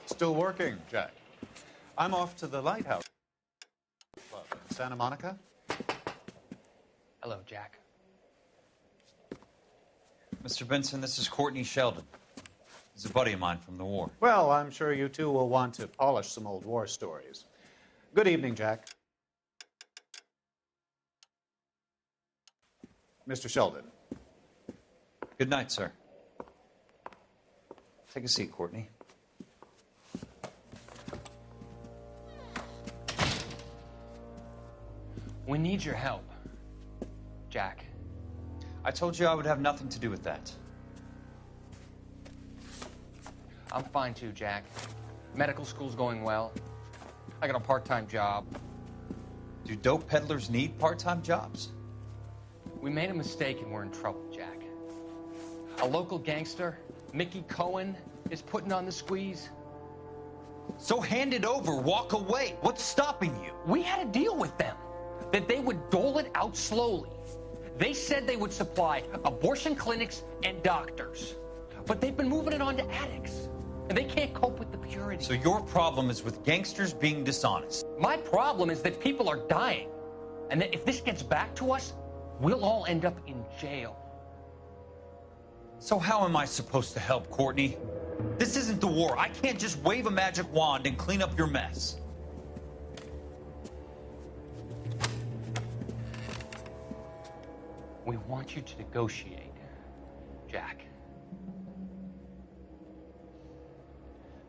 Speaker 3: Still working, Jack. I'm off to the Lighthouse Club in Santa Monica.
Speaker 22: Hello, Jack.
Speaker 9: Mr. Benson, this is Courtney Sheldon. He's a buddy of mine from the war.
Speaker 3: Well, I'm sure you two will want to polish some old war stories. Good evening, Jack. Mr. Sheldon.
Speaker 9: Good night, sir. Take a seat, Courtney.
Speaker 22: We need your help, Jack.
Speaker 9: I told you I would have nothing to do with that.
Speaker 22: I'm fine too, Jack. Medical school's going well. I got a part-time job.
Speaker 9: Do dope peddlers need part-time jobs?
Speaker 22: We made a mistake and we're in trouble, Jack. A local gangster, Mickey Cohen, is putting on the squeeze.
Speaker 9: So hand it over, walk away. What's stopping you?
Speaker 22: We had a deal with them that they would dole it out slowly. They said they would supply abortion clinics and doctors, but they've been moving it on to addicts, and they can't cope with the purity.
Speaker 9: So your problem is with gangsters being dishonest.
Speaker 22: My problem is that people are dying, and that if this gets back to us, we'll all end up in jail.
Speaker 9: So how am I supposed to help, Courtney? This isn't the war. I can't just wave a magic wand and clean up your mess.
Speaker 22: We want you to negotiate, Jack.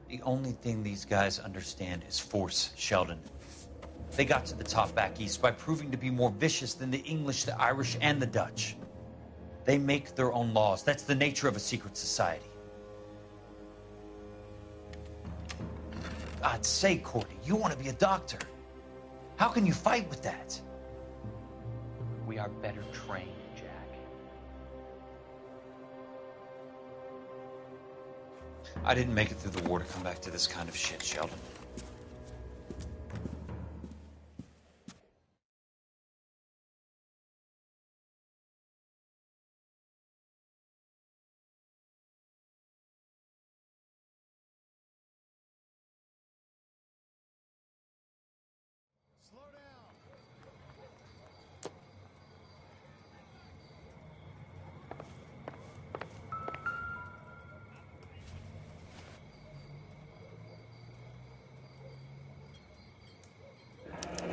Speaker 9: The only thing these guys understand is force, Sheldon. They got to the top back east by proving to be more vicious than the English, the Irish, and the Dutch. They make their own laws. That's the nature of a secret society. God's sake, Courtney, you want to be a doctor. How can you fight with that?
Speaker 22: We are better trained, Jack.
Speaker 9: I didn't make it through the war to come back to this kind of shit, Sheldon.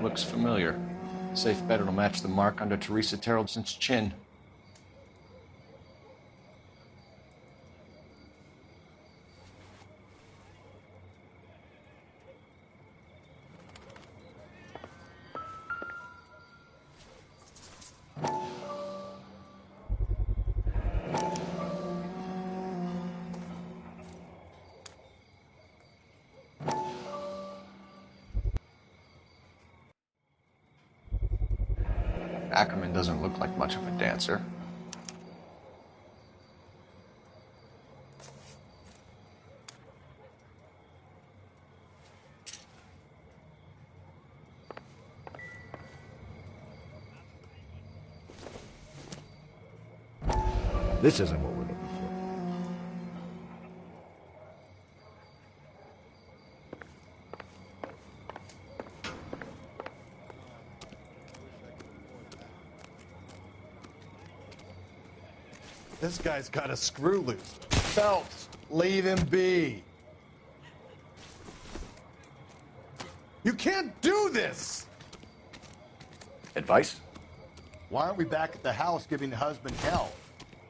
Speaker 2: Looks familiar. Safe bet it'll match the mark under Teresa Terrelson's chin. Ackerman doesn't look like much of a dancer.
Speaker 7: This isn't what we're looking for.
Speaker 10: This guy's got a screw loose. Phelps, leave him be. You can't do this!
Speaker 7: Advice?
Speaker 10: Why aren't we back at the house giving the husband hell?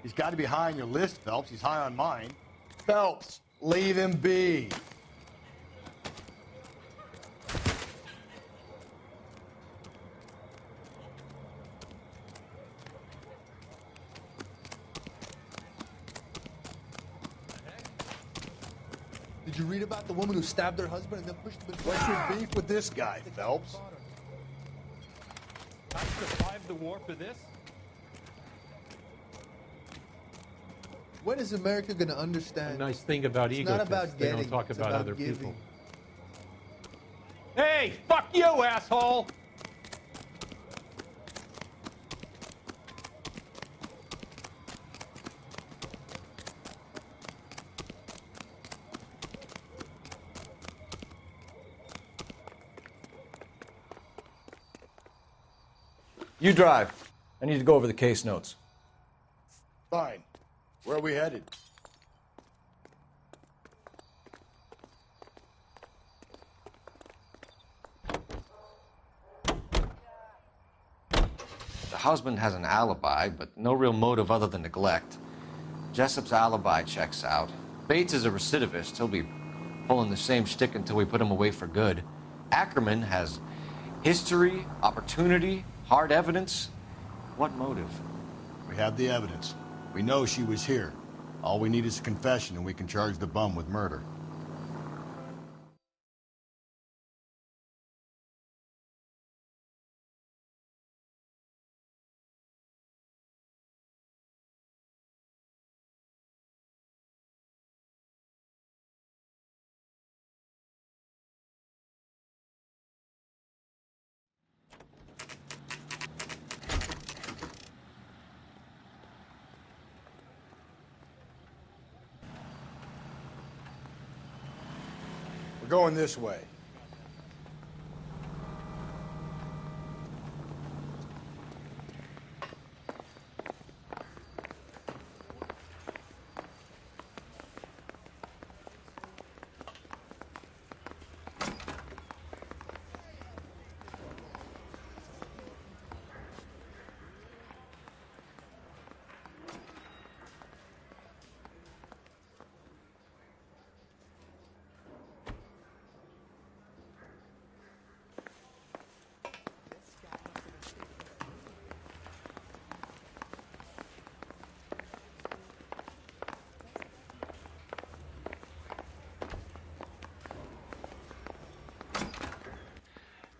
Speaker 10: He's got to be high on your list, Phelps. He's high on mine. Phelps, leave him be.
Speaker 5: Did you read about the woman who stabbed her husband and then pushed him in?
Speaker 10: What's your beef with this guy, Phelps?
Speaker 22: I survived the war for this?
Speaker 5: When is America going to understand?
Speaker 22: The nice thing about
Speaker 5: it's
Speaker 22: egotists,
Speaker 5: not about
Speaker 22: they
Speaker 5: getting,
Speaker 22: don't talk
Speaker 5: it's
Speaker 22: about other
Speaker 5: giving.
Speaker 22: people. Hey, fuck you, asshole!
Speaker 7: You drive. I need to go over the case notes.
Speaker 10: Fine. Where are we headed?
Speaker 2: The husband has an alibi, but no real motive other than neglect. Jessup's alibi checks out. Bates is a recidivist. He'll be pulling the same shtick until we put him away for good. Ackerman has history, opportunity, hard evidence. What motive?
Speaker 10: We have the evidence. We know she was here. All we need is a confession, and we can charge the bum with murder. We're going this way.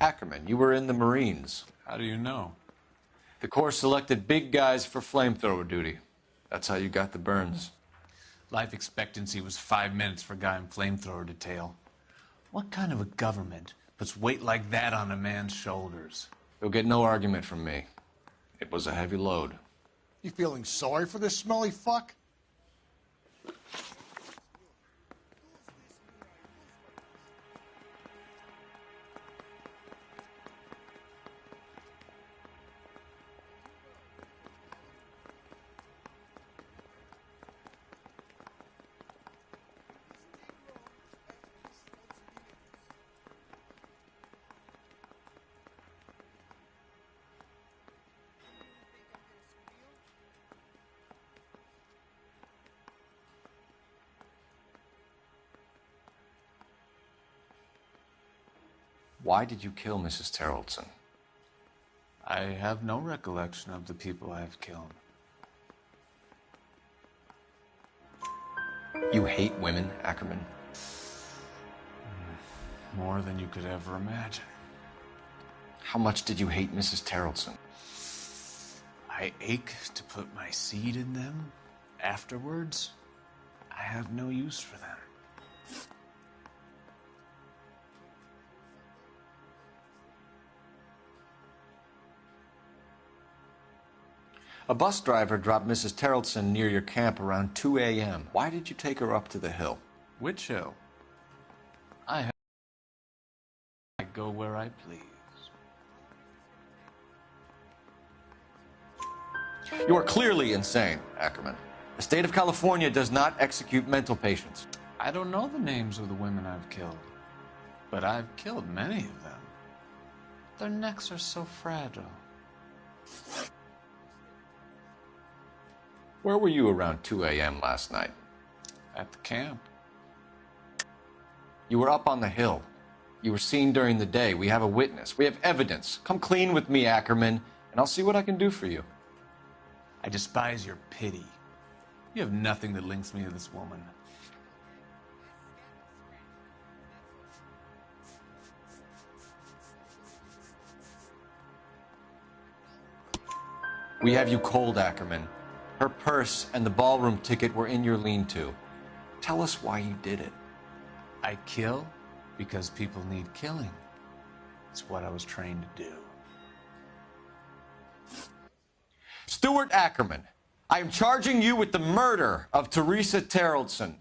Speaker 2: Ackerman, you were in the Marines.
Speaker 18: How do you know?
Speaker 2: The Corps selected big guys for flamethrower duty. That's how you got the burns.
Speaker 18: Life expectancy was 5 minutes for a guy in flamethrower detail. What kind of a government puts weight like that on a man's shoulders?
Speaker 2: You'll get no argument from me. It was a heavy load.
Speaker 10: You feeling sorry for this smelly fuck?
Speaker 2: Why did you kill Mrs. Terrellson?
Speaker 18: I have no recollection of the people I have killed.
Speaker 2: You hate women, Ackerman?
Speaker 18: More than you could ever imagine.
Speaker 2: How much did you hate Mrs. Terrellson?
Speaker 18: I ache to put my seed in them. Afterwards, I have no use for them.
Speaker 2: A bus driver dropped Mrs. Terrelson near your camp around 2 a.m. Why did you take her up to the hill?
Speaker 18: Which hill? I go where I please.
Speaker 2: You are clearly insane, Ackerman. The state of California does not execute mental patients.
Speaker 18: I don't know the names of the women I've killed, but I've killed many of them. Their necks are so fragile.
Speaker 2: Where were you around 2 a.m. last night?
Speaker 18: At the camp.
Speaker 2: You were up on the hill. You were seen during the day. We have a witness. We have evidence. Come clean with me, Ackerman, and I'll see what I can do for you.
Speaker 18: I despise your pity. You have nothing that links me to this woman.
Speaker 2: We have you cold, Ackerman. Her purse and the ballroom ticket were in your lean-to. Tell us why you did it.
Speaker 18: I kill because people need killing. It's what I was trained to do.
Speaker 2: Stuart Ackerman, I am charging you with the murder of Teresa Terrelson.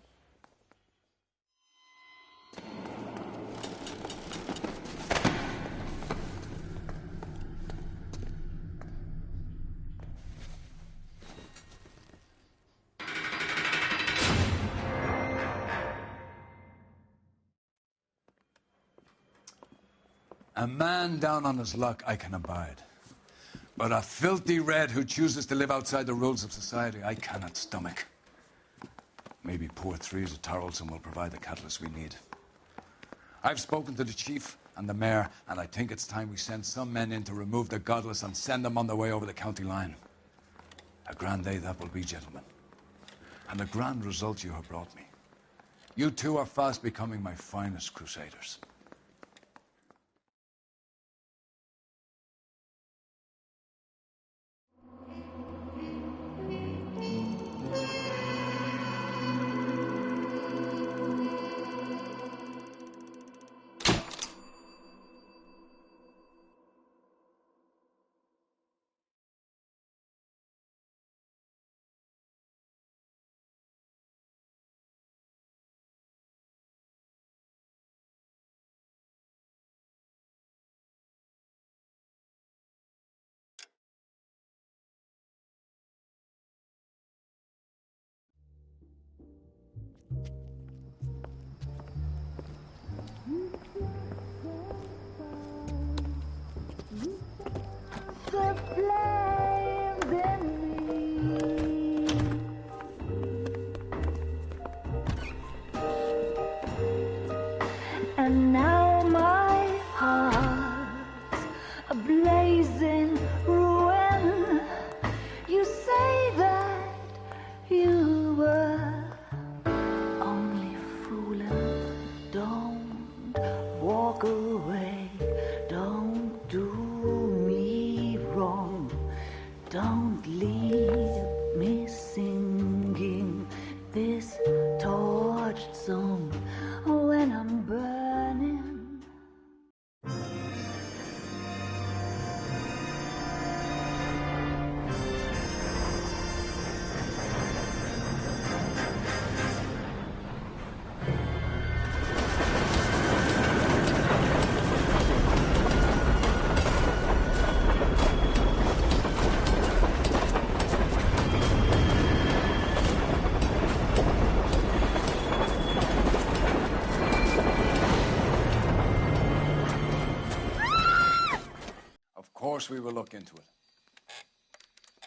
Speaker 6: A man down on his luck I can abide. But a filthy red who chooses to live outside the rules of society, I cannot stomach. Maybe poor Teresa Terrelson will provide the catalyst we need. I've spoken to the chief and the mayor, and I think it's time we send some men in to remove the godless and send them on their way over the county line. A grand day that will be, gentlemen. And a grand result you have brought me. You two are fast becoming my finest crusaders.
Speaker 12: And now my heart's a blazing ruin. You say that you were only fooling. Don't walk away. Don't do me wrong. Don't leave me singing this torched song when I'm burning.
Speaker 6: Of course we will look into it.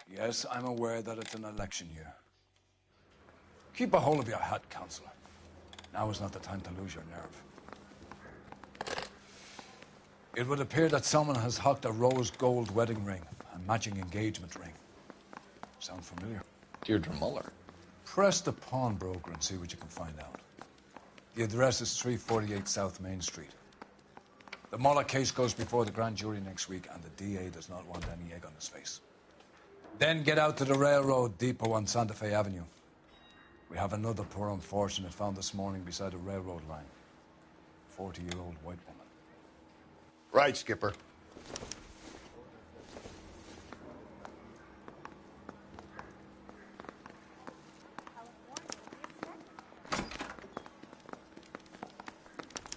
Speaker 6: Yes, I'm aware that it's an election year. Keep a hold of your hat, Counselor. Now is not the time to lose your nerve. It would appear that someone has hocked a rose gold wedding ring and matching engagement ring. Sound familiar?
Speaker 2: Deirdre Muller.
Speaker 6: Press the pawnbroker and see what you can find out. The address is 348 South Main Street. The Muller case goes before the grand jury next week, and the DA does not want any egg on his face. Then get out to the railroad depot on Santa Fe Avenue. We have another poor unfortunate found this morning beside a railroad line. 40-year-old white woman.
Speaker 10: Right, Skipper.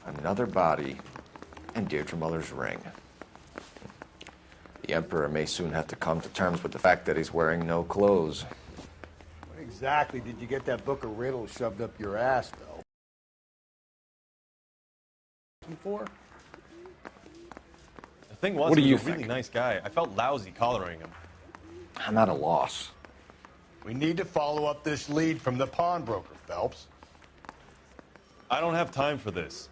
Speaker 2: Another body and Deirdre Muller's ring. The Emperor may soon have to come to terms with the fact that he's wearing no clothes.
Speaker 10: What exactly did you get that book of riddles shoved up your ass, Phil? For?
Speaker 1: The thing was,
Speaker 2: What do
Speaker 1: he
Speaker 2: you
Speaker 1: was a really
Speaker 2: think?
Speaker 1: nice guy. I felt lousy collaring him.
Speaker 2: I'm at a loss.
Speaker 10: We need to follow up this lead from the pawnbroker, Phelps.
Speaker 1: I don't have time for this.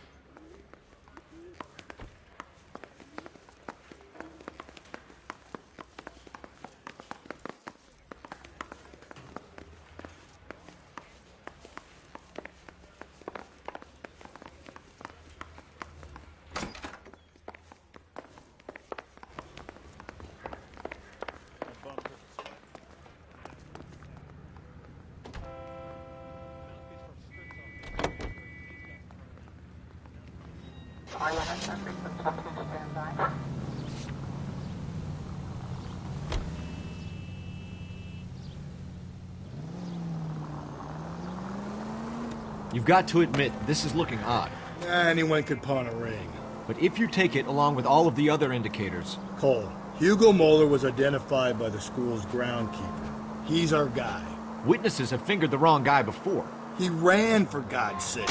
Speaker 7: You've got to admit, this is looking odd.
Speaker 21: Anyone could pawn a ring.
Speaker 7: But if you take it along with all of the other indicators...
Speaker 21: Cole, Hugo Moeller was identified by the school's groundkeeper. He's our guy.
Speaker 7: Witnesses have fingered the wrong guy before.
Speaker 21: He ran, for God's sake.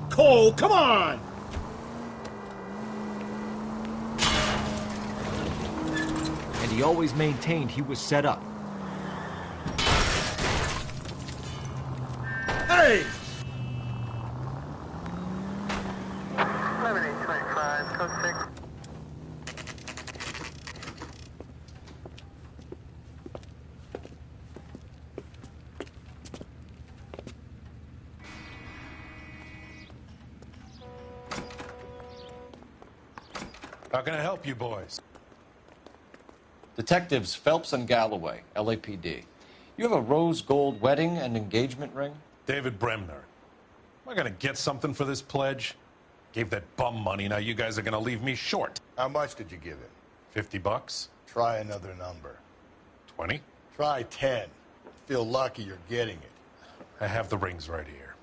Speaker 21: Cole, come on!
Speaker 7: And he always maintained he was set up.
Speaker 21: Hey!
Speaker 16: 11825, code 6.
Speaker 13: How can I help you boys?
Speaker 2: Detectives Phelps and Galloway, LAPD. You have a rose gold wedding and engagement ring?
Speaker 13: David Bremner. Am I gonna get something for this pledge? Gave that bum money, now you guys are gonna leave me short.
Speaker 10: How much did you give him?
Speaker 13: $50?
Speaker 10: Try another number.
Speaker 13: 20?
Speaker 10: Try 10. Feel lucky you're getting it.
Speaker 13: I have the rings right here.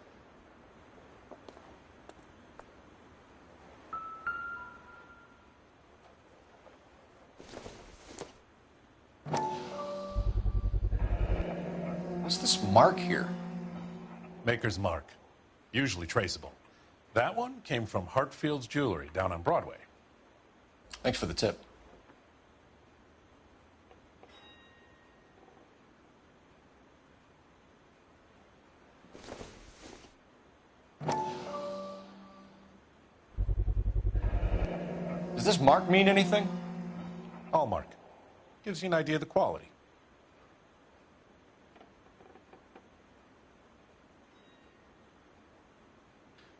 Speaker 2: What's this mark here?
Speaker 13: Maker's mark. Usually traceable. That one came from Hartfield's Jewelry down on Broadway.
Speaker 2: Thanks for the tip. Does this mark mean anything?
Speaker 13: Hallmark. Gives you an idea of the quality.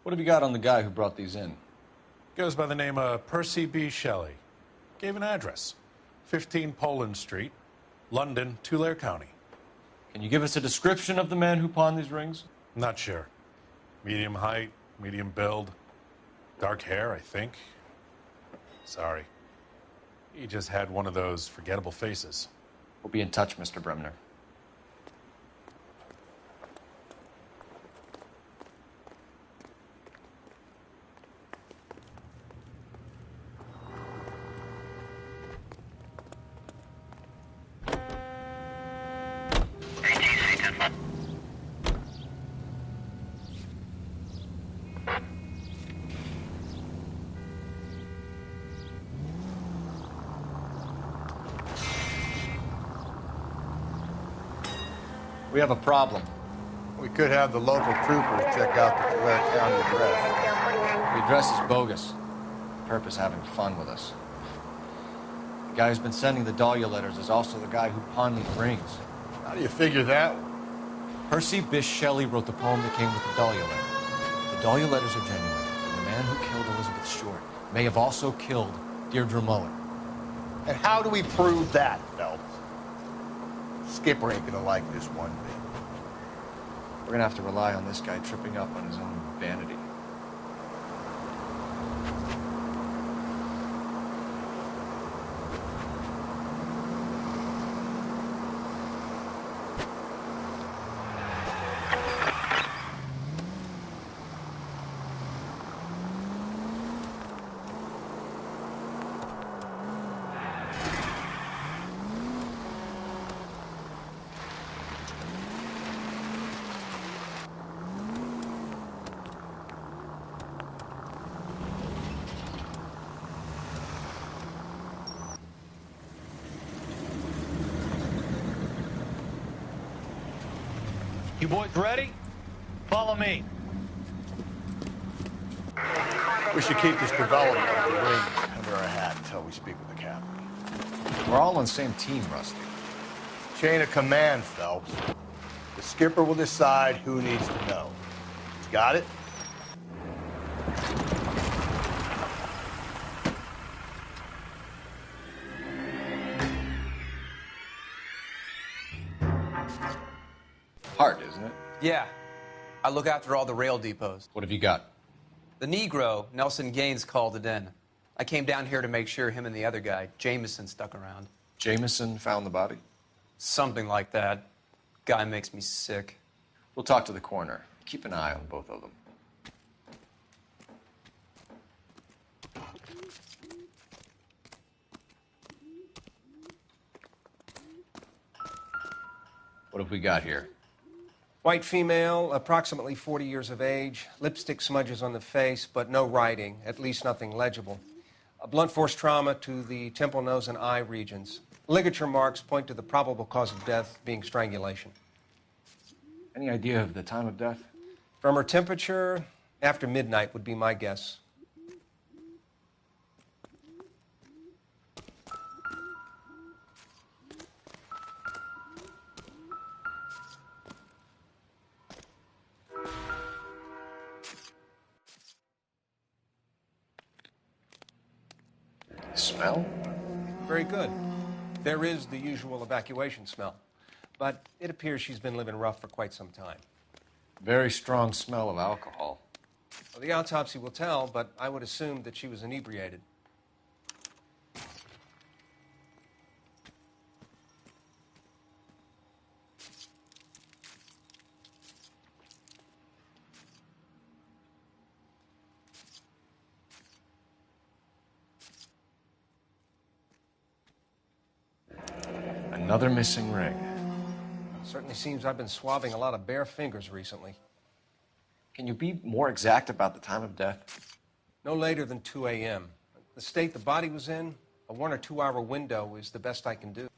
Speaker 2: What have you got on the guy who brought these in?
Speaker 13: Goes by the name of Percy B. Shelley. Gave an address. 15 Poland Street, London, Tulare County.
Speaker 2: Can you give us a description of the man who pawned these rings?
Speaker 13: Not sure. Medium height, medium build. Dark hair, I think. Sorry. He just had one of those forgettable faces.
Speaker 2: We'll be in touch, Mr. Bremner. We have a problem.
Speaker 10: We could have the local troopers check out the Tulare County address.
Speaker 2: The address is bogus. Perp is having fun with us. The guy who's been sending the Dahlia letters is also the guy who pawned these rings.
Speaker 10: How do you figure that?
Speaker 2: Percy Bysshe Shelley wrote the poem that came with the Dahlia letter. The Dahlia letters are genuine, and the man who killed Elizabeth Short may have also killed Deirdre Muller.
Speaker 10: And how do we prove that, Phelps? Skipper ain't gonna like this one bit.
Speaker 2: We're gonna have to rely on this guy tripping up on his own vanity.
Speaker 8: You boys ready? Follow me.
Speaker 10: We should keep this development of the ring under our hat until we speak with the captain.
Speaker 2: We're all on the same team, Rusty.
Speaker 10: Chain of command, Phelps. The skipper will decide who needs to know. Got it?
Speaker 2: Hard, isn't it?
Speaker 15: Yeah. I look after all the rail depots.
Speaker 2: What have you got?
Speaker 15: The Negro, Nelson Gaines, called it in. I came down here to make sure him and the other guy, Jameson, stuck around.
Speaker 2: Jameson found the body?
Speaker 15: Something like that. Guy makes me sick.
Speaker 2: We'll talk to the coroner. Keep an eye on both of them. What have we got here?
Speaker 17: White female, approximately 40 years of age, lipstick smudges on the face, but no writing, at least nothing legible. A blunt force trauma to the temple, nose, and eye regions. Ligature marks point to the probable cause of death being strangulation.
Speaker 2: Any idea of the time of death?
Speaker 17: From her temperature, after midnight would be my guess.
Speaker 2: Smell?
Speaker 17: Very good. There is the usual evacuation smell, but it appears she's been living rough for quite some time.
Speaker 2: Very strong smell of alcohol.
Speaker 17: Well, the autopsy will tell, but I would assume that she was inebriated.
Speaker 2: Another missing ring.
Speaker 17: Certainly seems I've been swabbing a lot of bare fingers recently.
Speaker 2: Can you be more exact about the time of death?
Speaker 17: No later than 2 a.m. The state the body was in, a 1 or 2 hour window is the best I can do.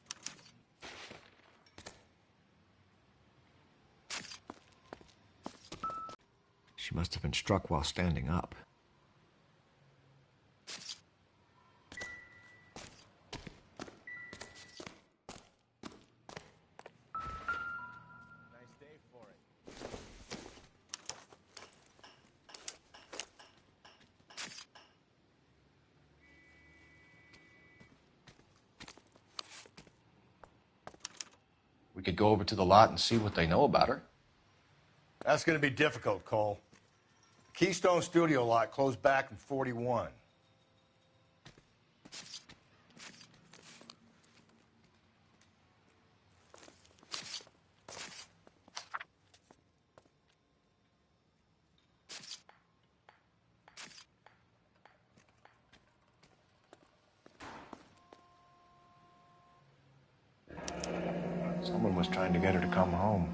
Speaker 7: She must have been struck while standing up.
Speaker 2: We could go over to the lot and see what they know about her.
Speaker 10: That's going to be difficult, Cole. Keystone Studio lot closed back in 41.
Speaker 2: Someone was trying to get her to come home.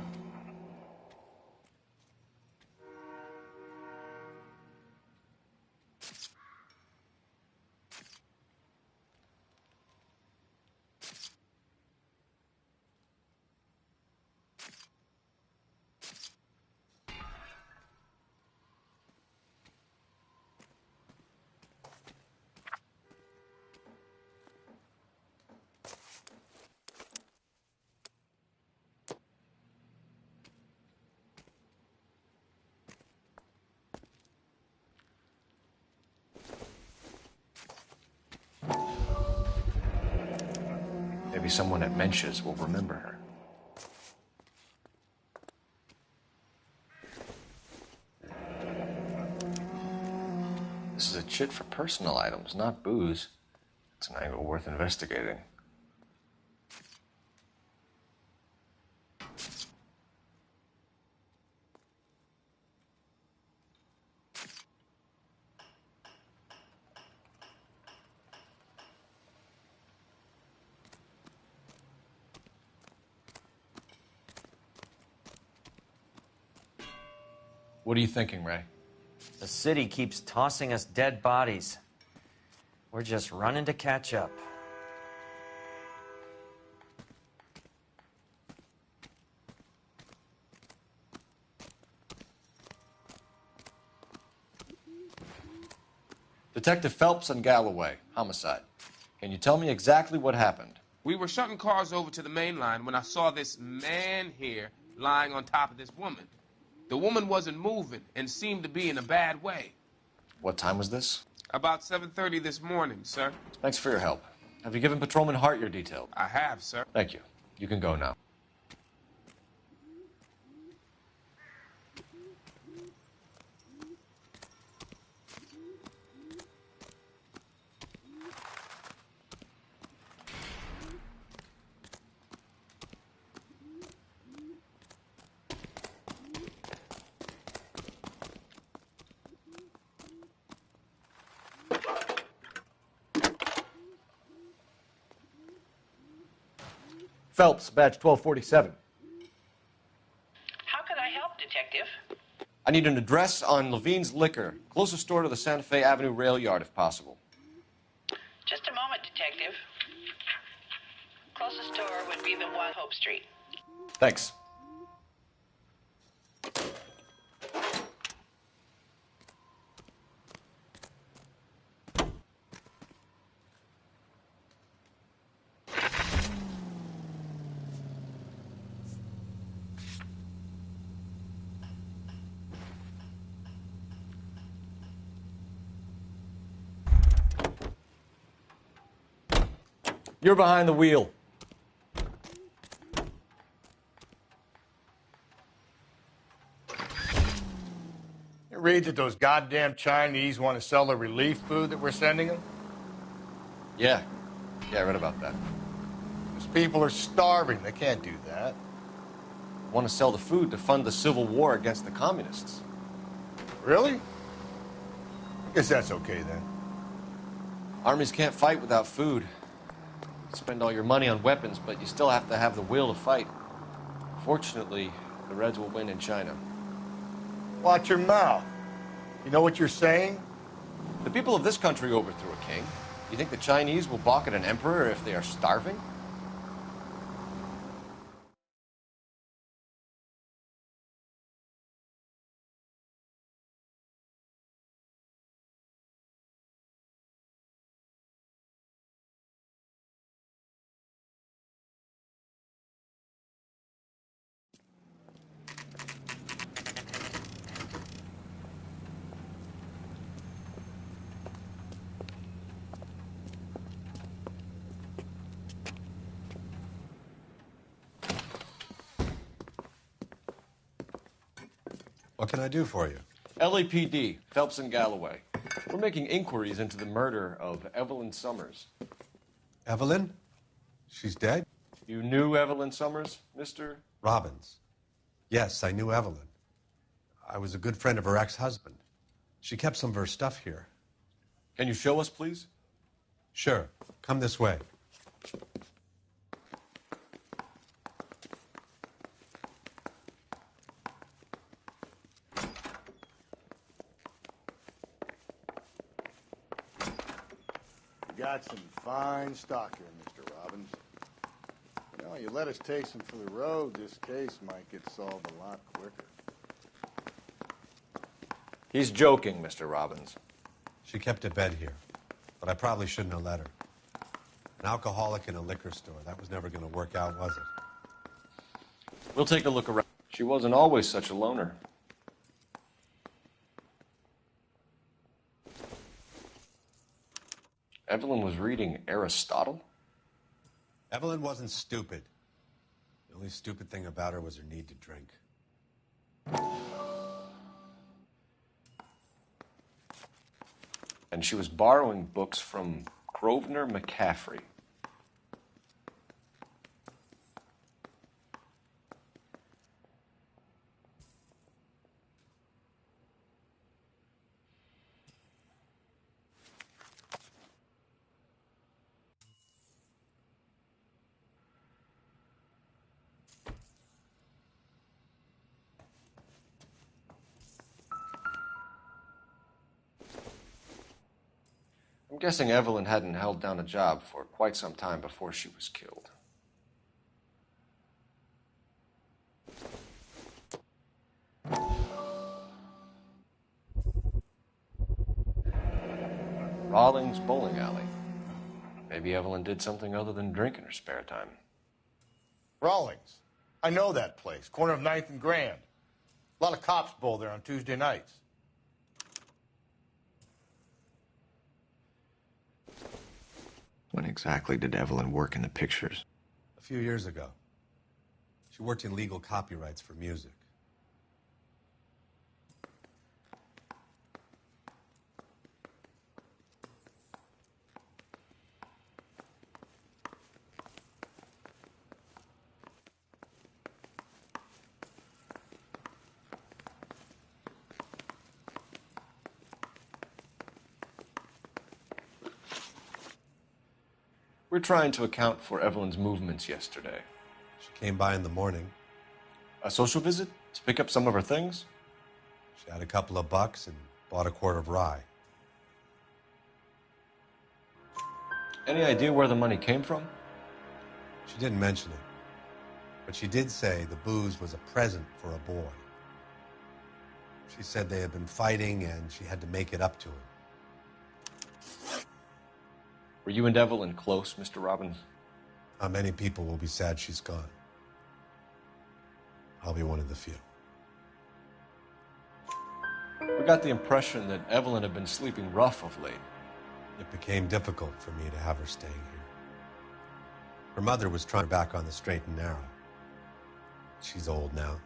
Speaker 2: Maybe someone at Mensch's will remember her. This is a chit for personal items, not booze. It's an angle worth investigating. What are you thinking, Ray?
Speaker 4: The city keeps tossing us dead bodies. We're just running to catch up.
Speaker 2: Detective Phelps and Galloway, homicide. Can you tell me exactly what happened?
Speaker 19: We were shutting cars over to the main line when I saw this man here lying on top of this woman. The woman wasn't moving and seemed to be in a bad way.
Speaker 2: What time was this?
Speaker 19: About 7:30 this morning, sir.
Speaker 2: Thanks for your help. Have you given Patrolman Hart your details?
Speaker 19: I have, sir.
Speaker 2: Thank you. You can go now. Phelps, badge 1247.
Speaker 20: How can I help, Detective?
Speaker 2: I need an address on Levine's Liquor, closest store to the Santa Fe Avenue rail yard, if possible.
Speaker 20: Just a moment, Detective. Closest store would be the 1 Hope Street.
Speaker 2: Thanks. You're behind the wheel.
Speaker 10: You read that those goddamn Chinese want to sell the relief food that we're sending them?
Speaker 2: Yeah, I read about that.
Speaker 10: Those people are starving. They can't do that.
Speaker 2: Want to sell the food to fund the civil war against the communists.
Speaker 10: Really? I guess that's okay then.
Speaker 2: Armies can't fight without food. Spend all your money on weapons, but you still have to have the will to fight. Fortunately, the Reds will win in China.
Speaker 10: Watch your mouth. You know what you're saying?
Speaker 2: The people of this country overthrew a king. You think the Chinese will balk at an emperor if they are starving?
Speaker 3: What can I do for you?
Speaker 2: LAPD, Phelps and Galloway. We're making inquiries into the murder of Evelyn Summers.
Speaker 3: Evelyn? She's dead?
Speaker 2: You knew Evelyn Summers, Mr.
Speaker 3: Robbins. Yes, I knew Evelyn. I was a good friend of her ex-husband. She kept some of her stuff here.
Speaker 2: Can you show us, please?
Speaker 3: Sure. Come this way.
Speaker 10: You got some fine stock here, Mr. Robbins. You know, you let us take some for the road, this case might get solved a lot quicker.
Speaker 2: He's joking, Mr. Robbins.
Speaker 3: She kept a bed here, but I probably shouldn't have let her. An alcoholic in a liquor store. That was never going to work out, was it?
Speaker 2: We'll take a look around. She wasn't always such a loner. Evelyn was reading Aristotle?
Speaker 3: Evelyn wasn't stupid. The only stupid thing about her was her need to drink.
Speaker 2: And she was borrowing books from Grosvenor McCaffrey. I'm guessing Evelyn hadn't held down a job for quite some time before she was killed. Rawlings Bowling Alley. Maybe Evelyn did something other than drink in her spare time.
Speaker 10: Rawlings. I know that place. Corner of 9th and Grand. A lot of cops bowl there on Tuesday nights.
Speaker 7: When exactly did Evelyn work in the pictures?
Speaker 3: A few years ago. She worked in legal copyrights for music.
Speaker 2: We're trying to account for Evelyn's movements yesterday.
Speaker 3: She came by in the morning.
Speaker 2: A social visit to pick up some of her things?
Speaker 3: She had a couple of bucks and bought a quart of rye.
Speaker 2: Any idea where the money came from?
Speaker 3: She didn't mention it, but she did say the booze was a present for a boy. She said they had been fighting and she had to make it up to him.
Speaker 2: Were you and Evelyn close, Mr. Robbins?
Speaker 3: Not many people will be sad she's gone. I'll be one of the few.
Speaker 2: We got the impression that Evelyn had been sleeping rough of late.
Speaker 3: It became difficult for me to have her staying here. Her mother was trying back on the straight and narrow. She's old now.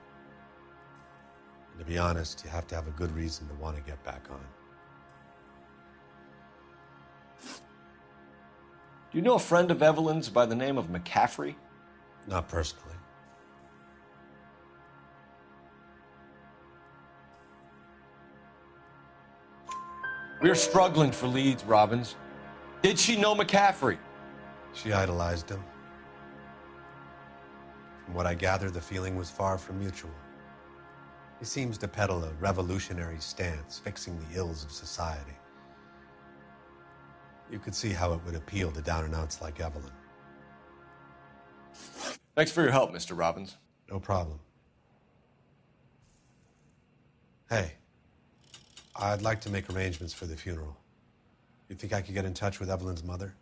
Speaker 3: And to be honest, you have to have a good reason to want to get back on.
Speaker 2: Do you know a friend of Evelyn's by the name of McCaffrey?
Speaker 3: Not personally.
Speaker 2: We're struggling for leads, Robbins. Did she know McCaffrey?
Speaker 3: She idolized him. From what I gather, the feeling was far from mutual. He seems to peddle a revolutionary stance, fixing the ills of society. You could see how it would appeal to down-and-outs like Evelyn.
Speaker 2: Thanks for your help, Mr. Robbins.
Speaker 3: No problem. Hey, I'd like to make arrangements for the funeral. You think I could get in touch with Evelyn's mother?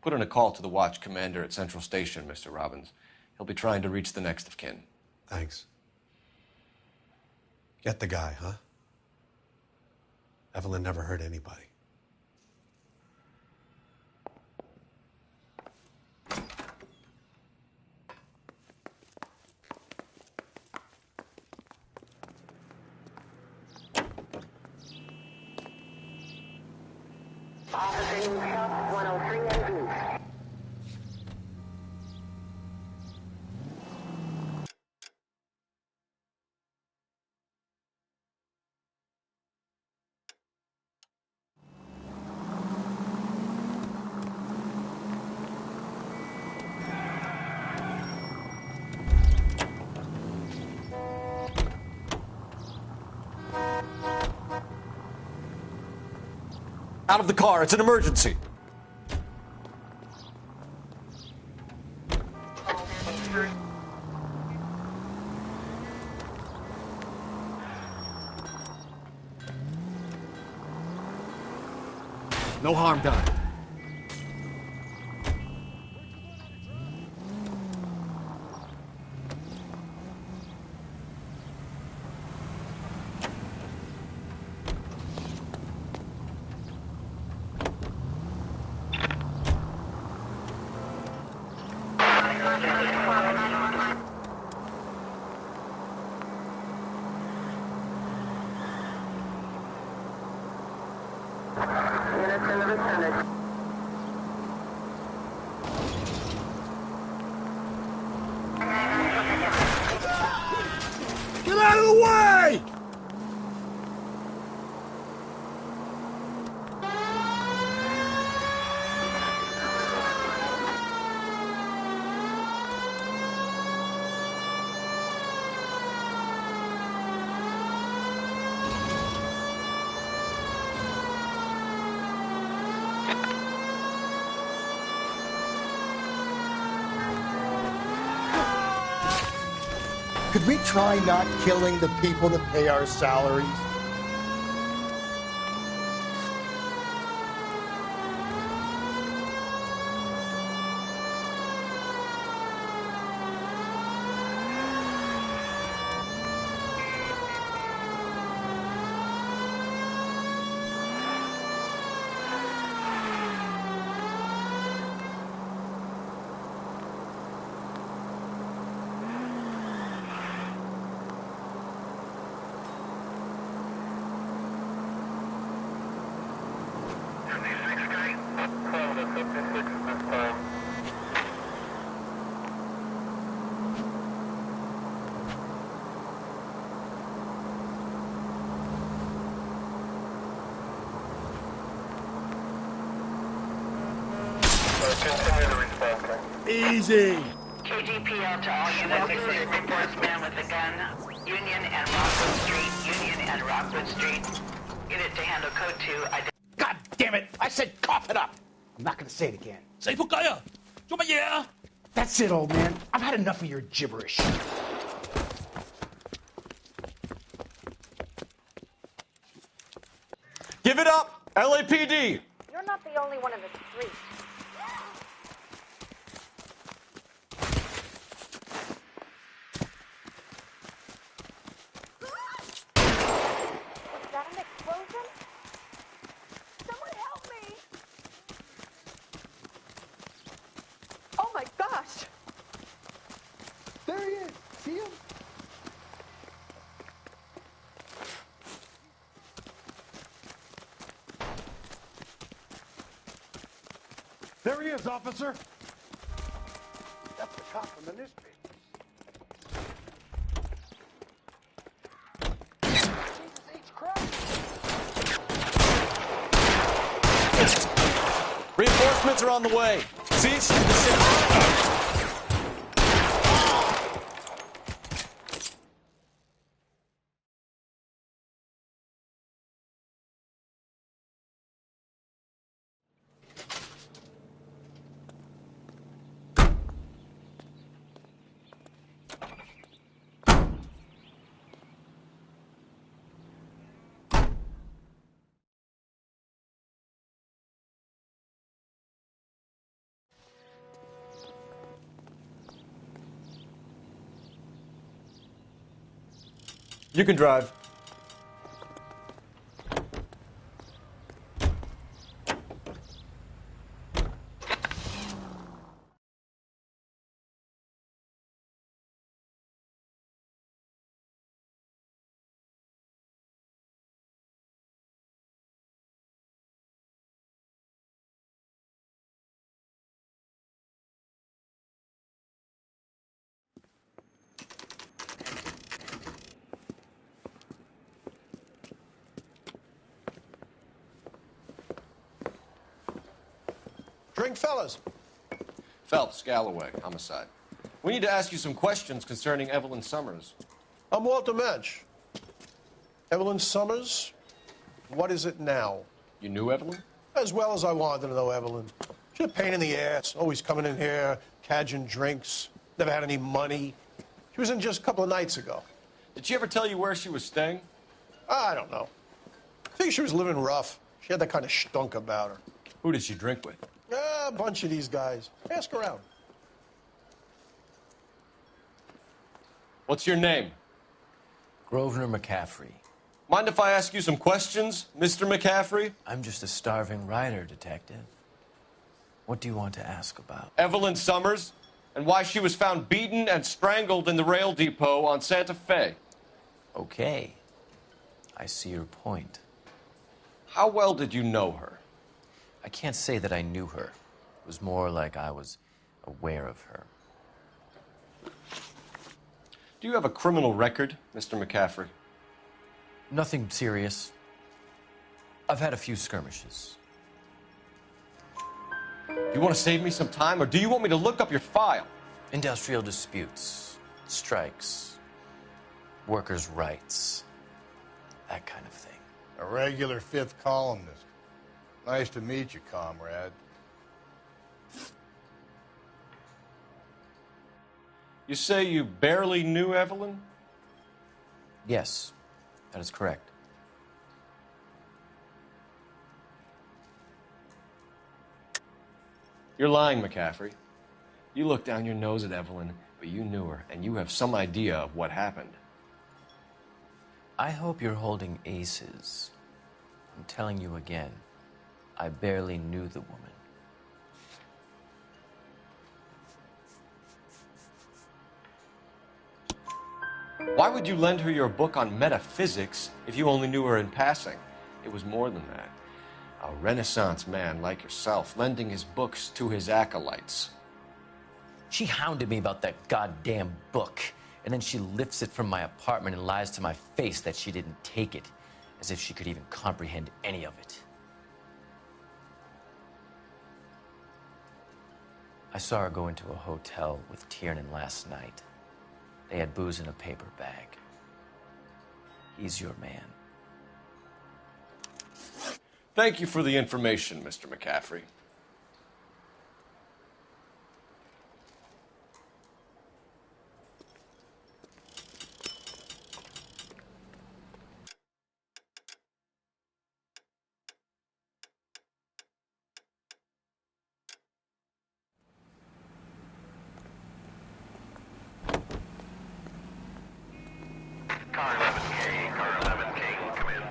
Speaker 2: Put in a call to the watch commander at Central Station, Mr. Robbins. He'll be trying to reach the next of kin.
Speaker 3: Thanks. Get the guy, huh? Evelyn never hurt anybody.
Speaker 12: Officer needs help, 103 NV.
Speaker 2: Out of the car, it's an emergency.
Speaker 7: No harm done.
Speaker 12: Units in the vicinity.
Speaker 21: Get out of the way!
Speaker 10: Could we try not killing the people that pay our salaries? Easy.
Speaker 20: KGPL to all units. Reports man with a gun. Union and Rockwood Street. Union and Rockwood Street. Unit to handle code 2.
Speaker 21: God damn it! I said cough it up! I'm not gonna say it again. Say Pukaya! That's it, old man. I've had enough of your gibberish.
Speaker 2: Give it up! LAPD!
Speaker 11: You're not the only one in the street. Was that an explosion? Someone help me! Oh my gosh!
Speaker 10: There he is. See him?
Speaker 21: There he is, officer.
Speaker 10: That's the cop from the newspaper.
Speaker 2: Reinforcements are on the way. Cease descent. You can drive.
Speaker 21: Drink, fellas.
Speaker 2: Phelps, Galloway, homicide. We need to ask you some questions concerning Evelyn Summers.
Speaker 21: I'm Walter Mensch. Evelyn Summers, what is it now?
Speaker 2: You knew Evelyn?
Speaker 21: As well as I wanted to know Evelyn. She's a pain in the ass, always coming in here, cadging drinks, never had any money. She was in just a couple of nights ago.
Speaker 2: Did she ever tell you where she was staying?
Speaker 21: I don't know. I think she was living rough. She had that kind of stunk about her.
Speaker 2: Who did she drink with?
Speaker 21: A bunch of these guys. Ask around.
Speaker 2: What's your name?
Speaker 14: Grosvenor McCaffrey.
Speaker 2: Mind if I ask you some questions, Mr. McCaffrey?
Speaker 14: I'm just a starving writer, Detective. What do you want to ask about?
Speaker 2: Evelyn Summers and why she was found beaten and strangled in the rail depot on Santa Fe.
Speaker 4: Okay. I see your point.
Speaker 2: How well did you know her?
Speaker 4: I can't say that I knew her. It was more like I was aware of her.
Speaker 2: Do you have a criminal record, Mr. McCaffrey?
Speaker 4: Nothing serious. I've had a few skirmishes.
Speaker 2: Do you want to save me some time, or do you want me to look up your file?
Speaker 4: Industrial disputes, strikes, workers' rights, that kind of thing.
Speaker 10: A regular fifth columnist. Nice to meet you, comrade.
Speaker 2: You say you barely knew Evelyn?
Speaker 4: Yes, that is correct.
Speaker 2: You're lying, McCaffrey. You looked down your nose at Evelyn, but you knew her, and you have some idea of what happened.
Speaker 4: I hope you're holding aces. I'm telling you again, I barely knew the woman.
Speaker 2: Why would you lend her your book on metaphysics if you only knew her in passing? It was more than that. A Renaissance man like yourself, lending his books to his acolytes.
Speaker 4: She hounded me about that goddamn book, and then she lifts it from my apartment and lies to my face that she didn't take it, as if she could even comprehend any of it. I saw her go into a hotel with Tiernan last night. They had booze in a paper bag. He's your man.
Speaker 2: Thank you for the information, Mr. McCaffrey.
Speaker 12: Car 11K, Car 11 King, come in.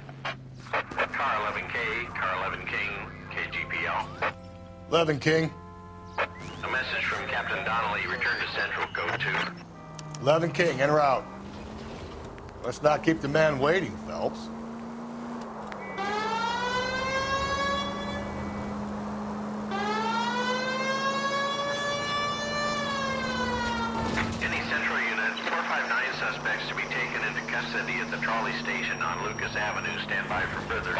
Speaker 12: Car 11K, Car 11 King, KGPL.
Speaker 10: 11 King.
Speaker 12: A message from Captain Donnelly. Return to Central, code 2.
Speaker 10: 11 King, en route. Let's not keep the man waiting, Phelps.
Speaker 12: Any Central unit, 459 suspects to be taken into custody at the trolley station on Lucas Avenue. Stand by for further.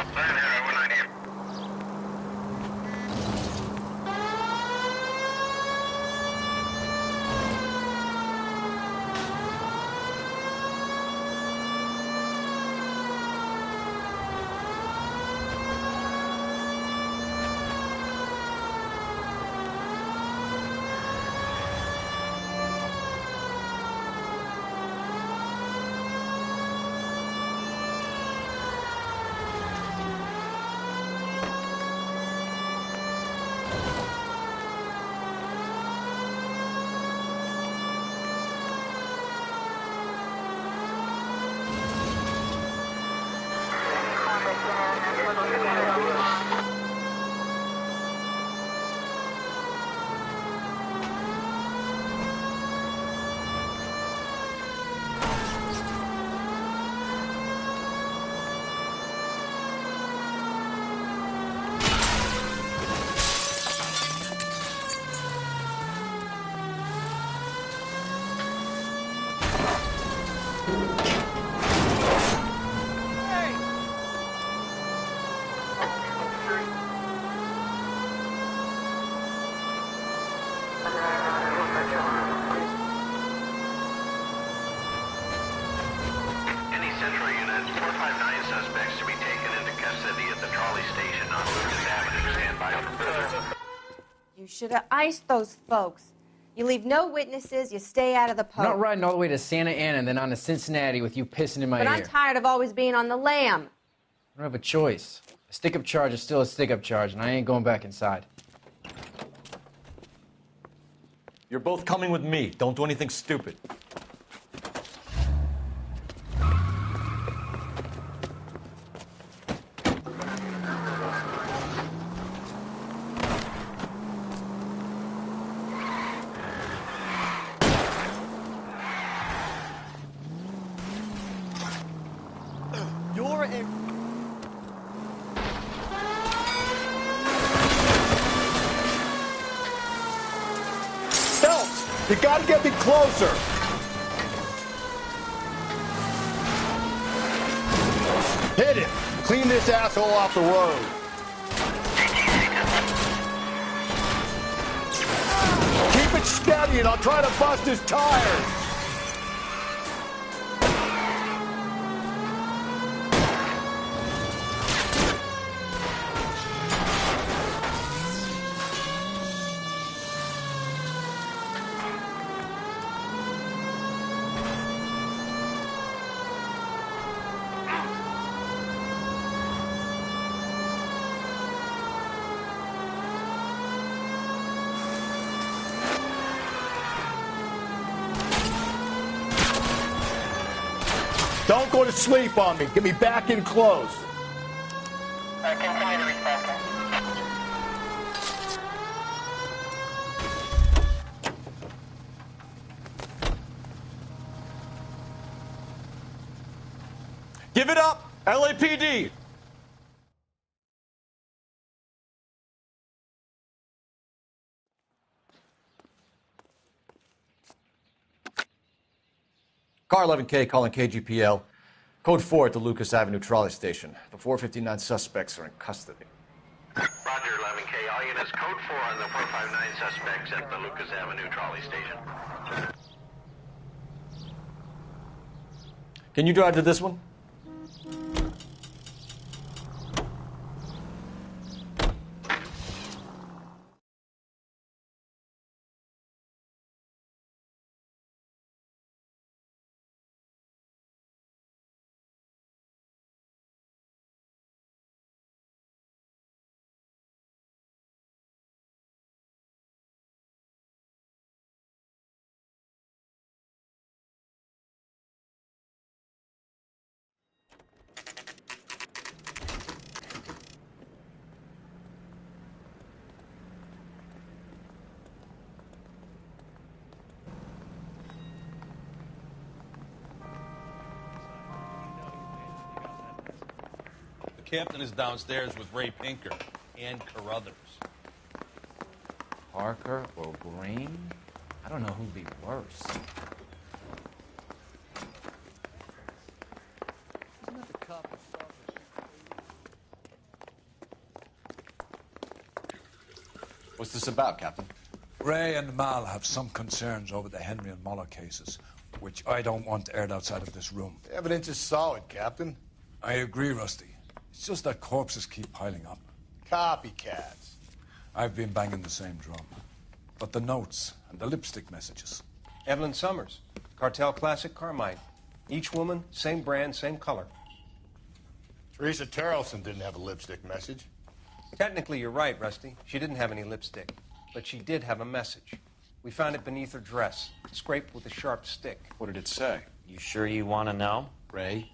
Speaker 12: Any Central unit, 459 suspects to be taken into custody at the trolley station on Lucas Avenue. Stand by for further.
Speaker 5: You should have iced those folks. You leave no witnesses, you stay out of the
Speaker 9: I'm
Speaker 5: poke.
Speaker 9: not riding all the way to Santa Ana and then on to Cincinnati with you pissing in my
Speaker 5: But
Speaker 9: ear.
Speaker 5: I'm tired of always being on the lam.
Speaker 9: I don't have a choice. A stick-up charge is still a stick-up charge, and I ain't going back inside.
Speaker 2: You're both coming with me. Don't do anything stupid.
Speaker 18: You gotta get me closer. Hit it. Clean this asshole off the road. Keep it steady and I'll try to bust his tires. Don't go to sleep on me. Get me back in close.
Speaker 20: Continue to respond.
Speaker 21: Give it up, LAPD.
Speaker 2: Car 11K calling KGPL. Code 4 at the Lucas Avenue trolley station. The 459 suspects are in custody.
Speaker 12: Roger, 11K. All units, code 4 on the 459 suspects at the Lucas Avenue trolley station.
Speaker 2: Can you drive to this one?
Speaker 1: The captain is downstairs with Ray Pinker and Carruthers.
Speaker 9: Parker or Green? I don't know who'd be worse.
Speaker 2: What's this about, Captain?
Speaker 6: Ray and Mal have some concerns over the Henry and Muller cases, which I don't want aired outside of this room.
Speaker 10: The evidence is solid, Captain.
Speaker 6: I agree, Rusty. It's just that corpses keep piling up.
Speaker 10: Copycats.
Speaker 6: I've been banging the same drum. But the notes and the lipstick messages.
Speaker 17: Evelyn Summers, Cartel Classic Carmine. Each woman, same brand, same color.
Speaker 10: Teresa Terrelson didn't have a lipstick message.
Speaker 17: Technically, you're right, Rusty. She didn't have any lipstick. But she did have a message. We found it beneath her dress, scraped with a sharp stick.
Speaker 2: What did it say?
Speaker 4: You sure you want to know?
Speaker 2: Ray?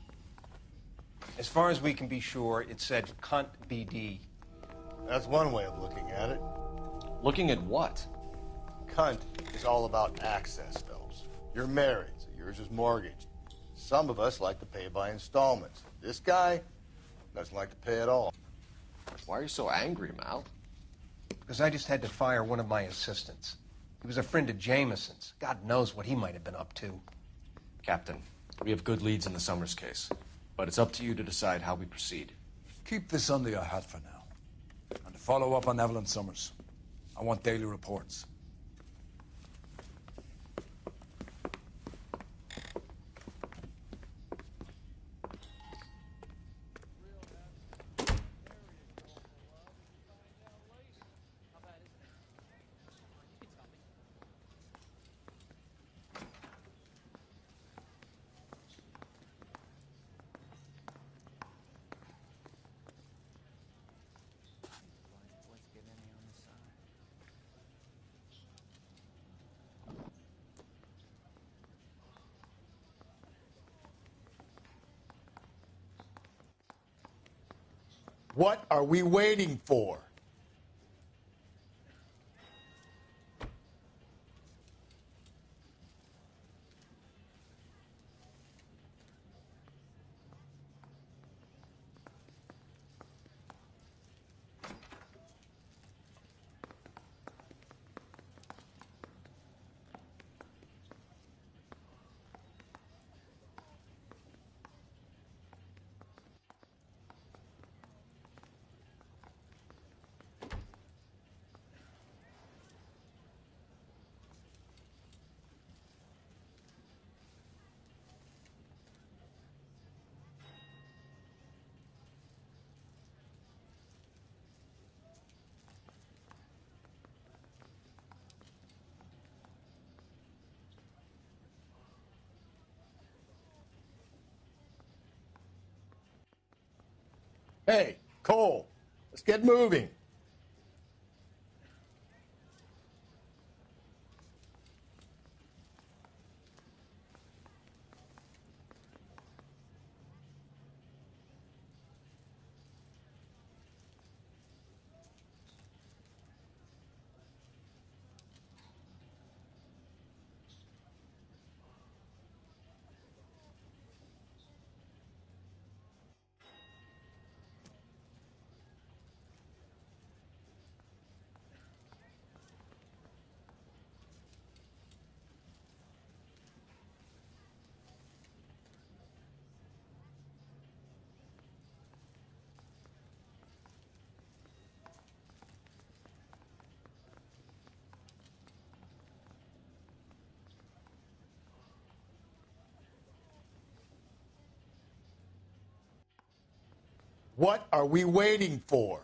Speaker 17: As far as we can be sure, it said cunt BD.
Speaker 10: That's one way of looking at it.
Speaker 2: Looking at what?
Speaker 10: Cunt is all about access, Phelps. You're married, so yours is mortgaged. Some of us like to pay by installments. This guy doesn't like to pay at all.
Speaker 2: Why are you so angry, Mal?
Speaker 17: Because I just had to fire one of my assistants. He was a friend of Jameson's. God knows what he might have been up to.
Speaker 2: Captain, we have good leads in the Summers case, but it's up to you to decide how we proceed.
Speaker 6: Keep this under your hat for now. And to follow up on Evelyn Summers, I want daily reports.
Speaker 10: What are we waiting for?
Speaker 18: Hey, Cole, let's get moving. What are we waiting for?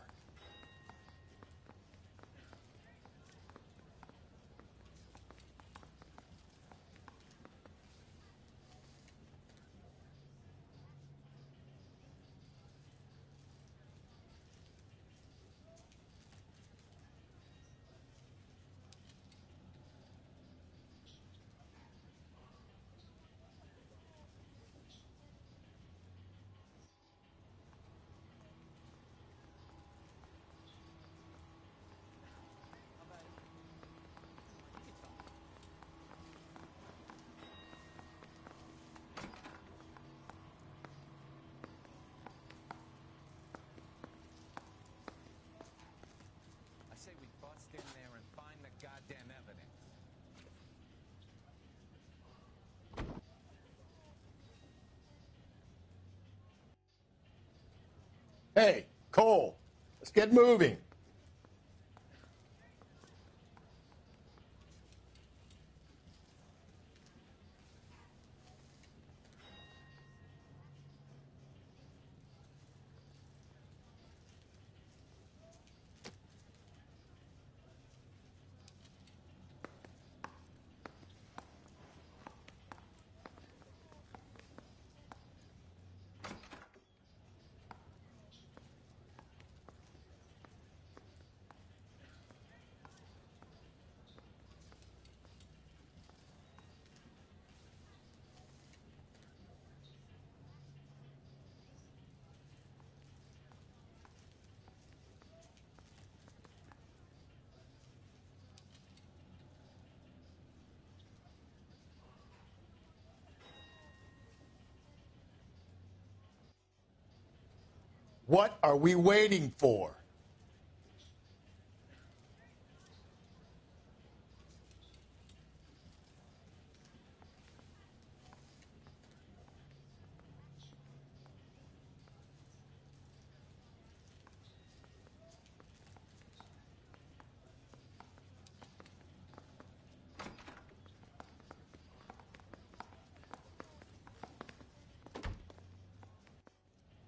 Speaker 16: I say we bust in there and find the goddamn evidence.
Speaker 18: Hey, Cole, let's get moving. What are we waiting for?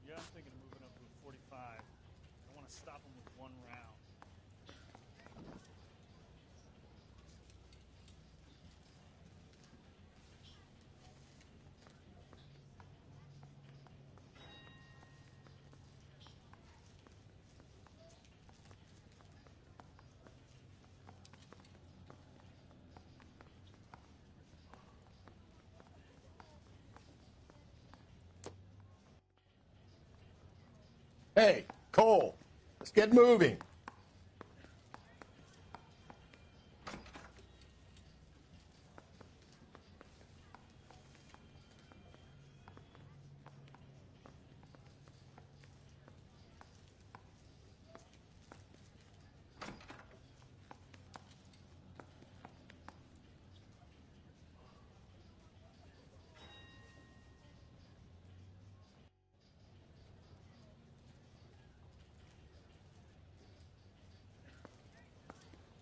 Speaker 22: Yeah, I'm thinking of moving up to a 45. I want to stop him with one round.
Speaker 18: Hey, Cole, let's get moving.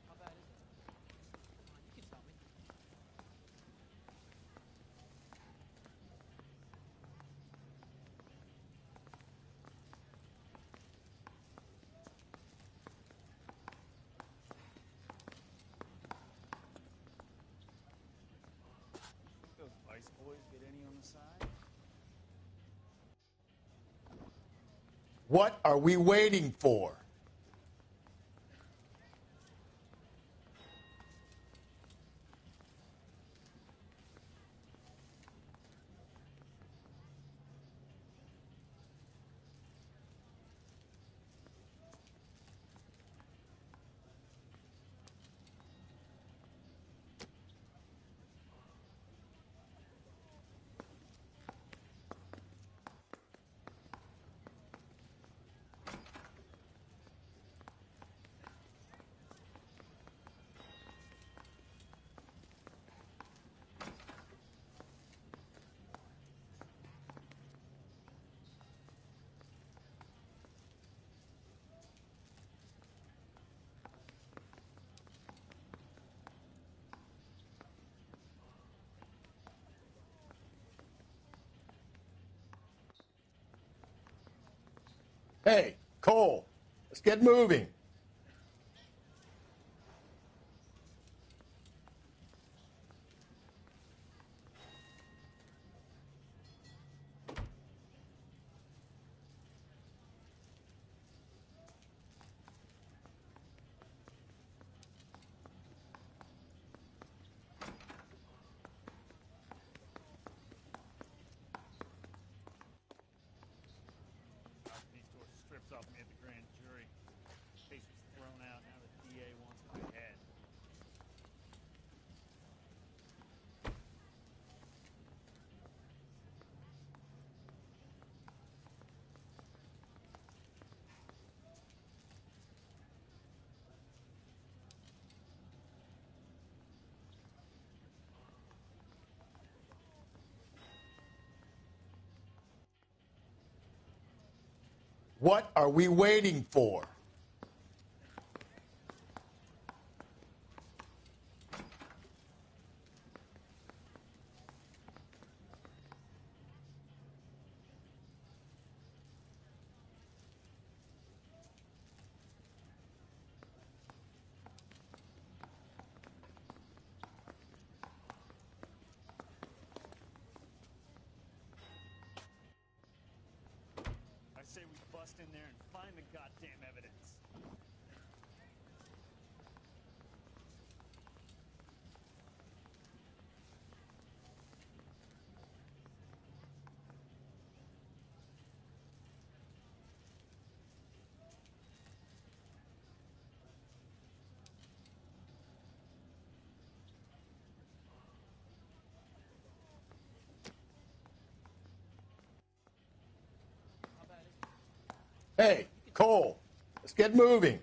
Speaker 22: How bad is it? Come on, you can tell me. Think those Vice boys get any on the side?
Speaker 18: What are we waiting for? Hey, Cole, let's get moving.
Speaker 22: Ps4 strips off me at the grand jury. Case was thrown out. Now the DA wants my head.
Speaker 18: What are we waiting for?
Speaker 22: I say we bust in there and find the goddamn evidence.
Speaker 18: Hey, Cole, let's get moving.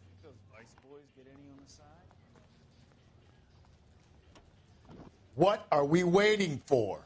Speaker 22: Think those Vice boys get any on the side?
Speaker 18: What are we waiting for?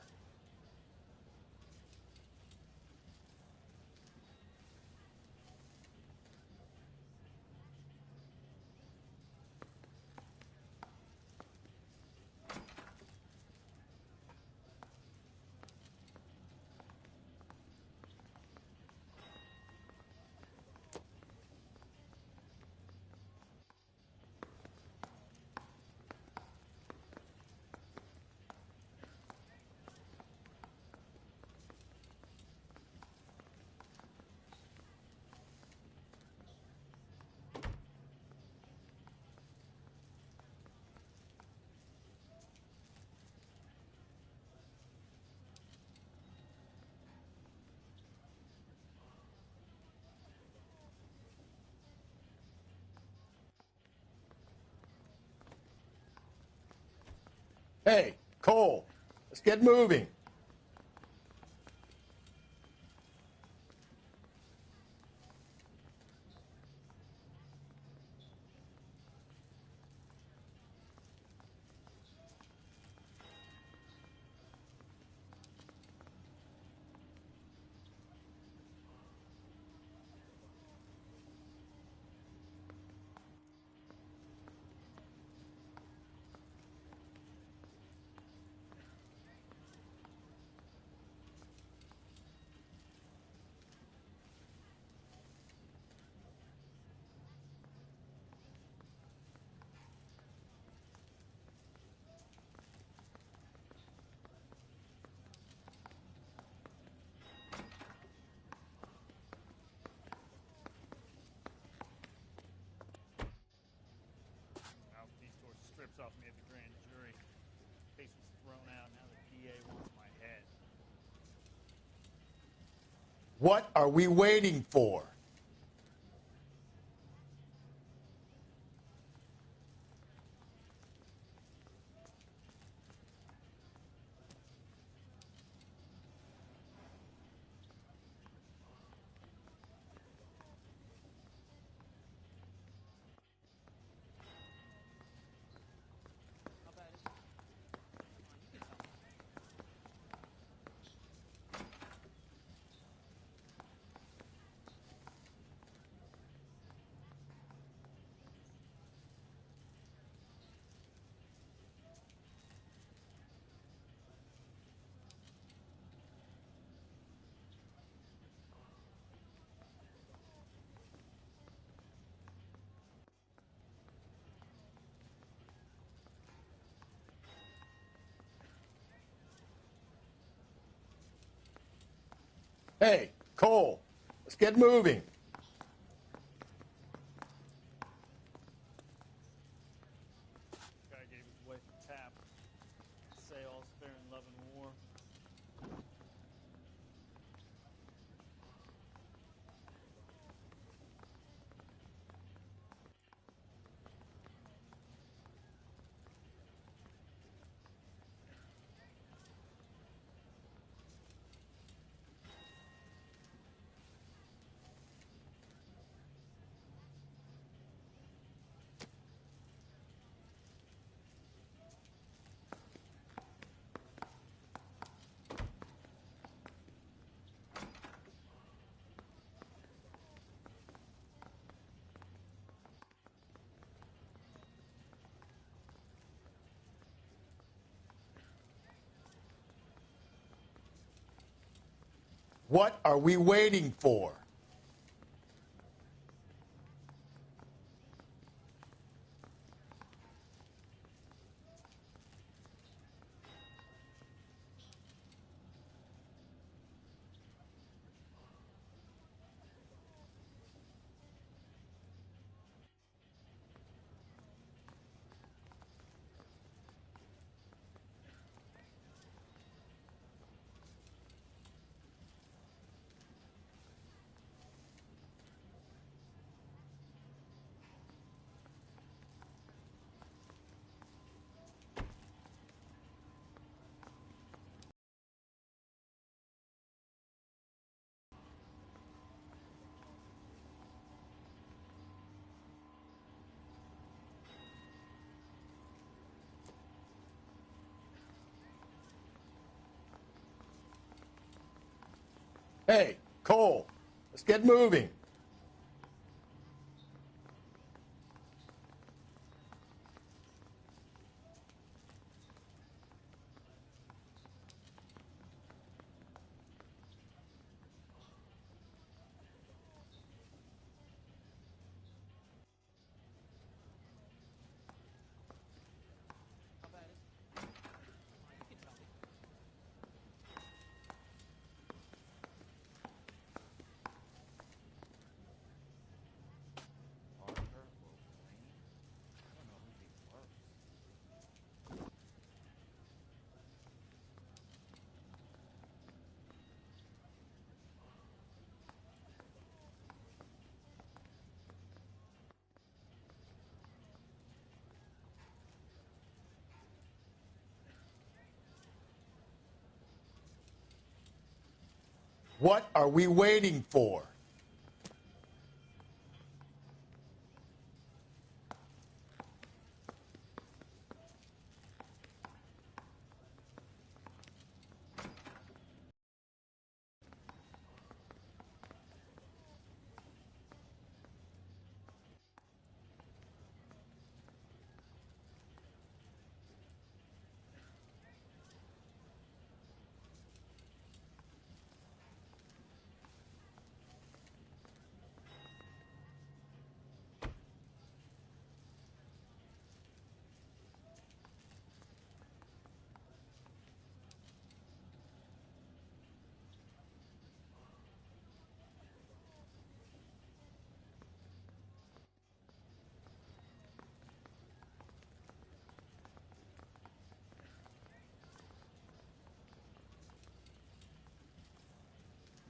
Speaker 18: Hey, Cole, let's get moving.
Speaker 22: Ralph Ps4 strips off me at the grand jury. Case was thrown out. Now the DA wants my head.
Speaker 18: What are we waiting for? Hey, Cole, let's get moving.
Speaker 22: Guy gave his wife a tap. Say all's fair in love and war.
Speaker 18: What are we waiting for? Hey, Cole, let's get moving. What are we waiting for?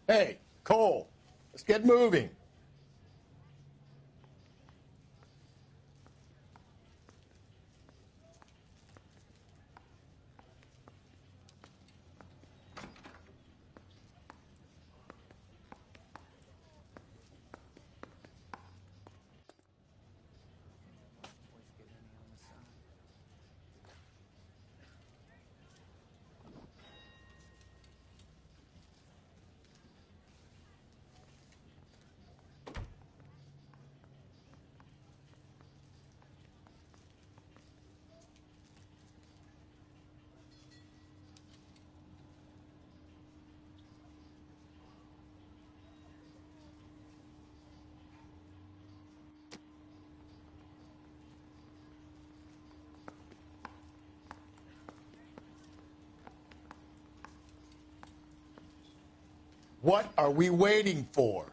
Speaker 18: Hey, Cole, let's get moving. What are we waiting for?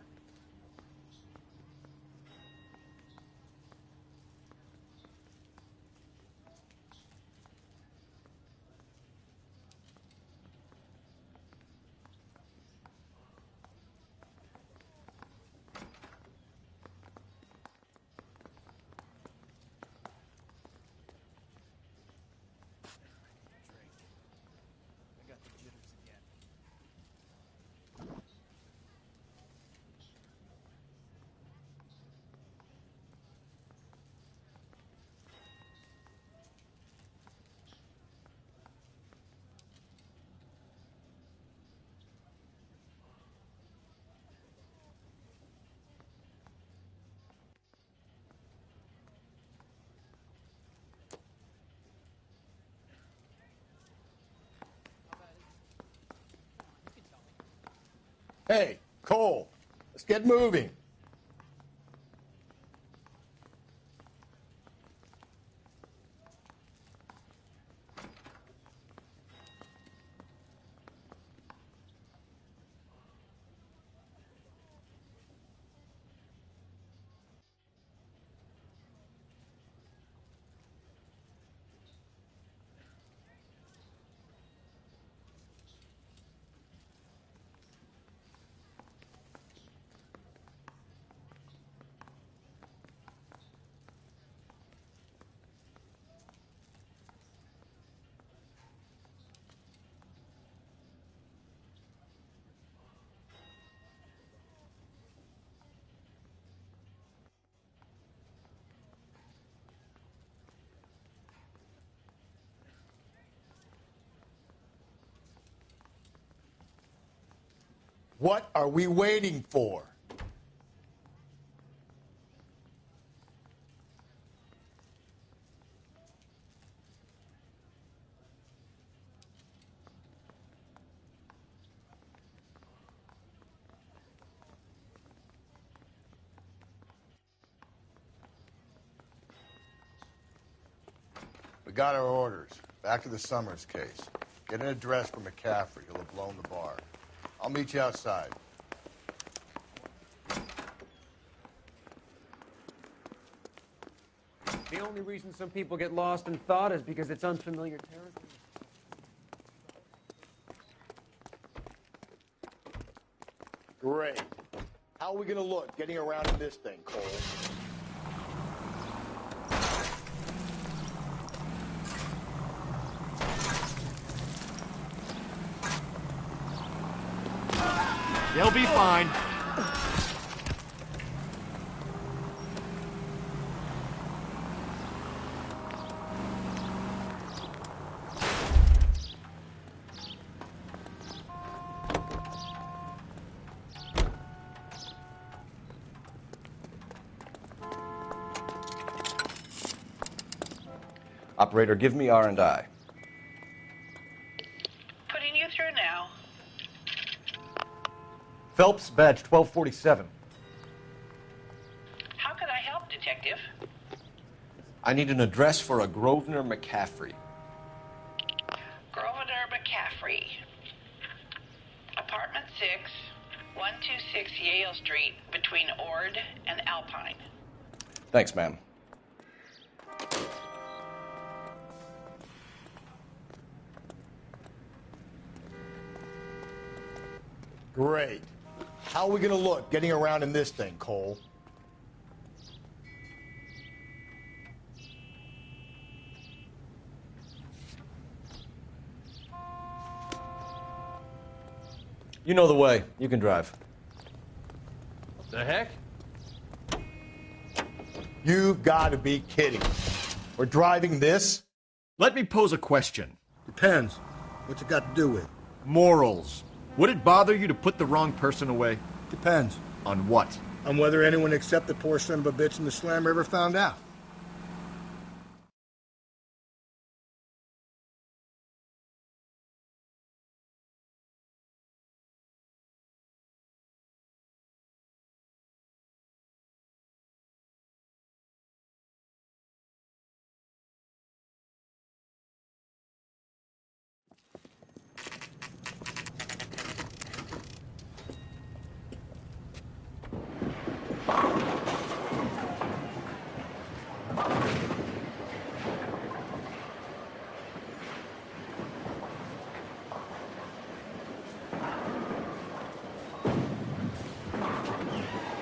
Speaker 22: I got the jitters again.
Speaker 18: Hey, Cole, let's get moving. What are we waiting for? We got our orders. Back to the Summers case. Get an address for McCaffrey. He'll have blown the bar. I'll meet you outside.
Speaker 8: The only reason some people get lost in thought is because it's unfamiliar territory.
Speaker 18: Great. How are we going to look getting around in this thing, Cole?
Speaker 7: They'll be fine.
Speaker 2: Operator, give me R&I.
Speaker 20: Putting you through now.
Speaker 7: Phelps, badge 1247.
Speaker 20: How could I help, Detective?
Speaker 2: I need an address for a Grosvenor McCaffrey.
Speaker 20: Grosvenor McCaffrey. Apartment 6, 126 Yale Street, between Ord and Alpine.
Speaker 2: Thanks, ma'am.
Speaker 10: Great. How are we gonna look getting around in this thing, Cole?
Speaker 2: You know the way. You can drive.
Speaker 1: What the heck?
Speaker 10: You've got to be kidding. We're driving this?
Speaker 7: Let me pose a question.
Speaker 21: Depends. What's it got to do with?
Speaker 7: Morals. Would it bother you to put the wrong person away?
Speaker 21: Depends.
Speaker 7: On what?
Speaker 21: On whether anyone except the poor son of a bitch in the Slammer ever found out.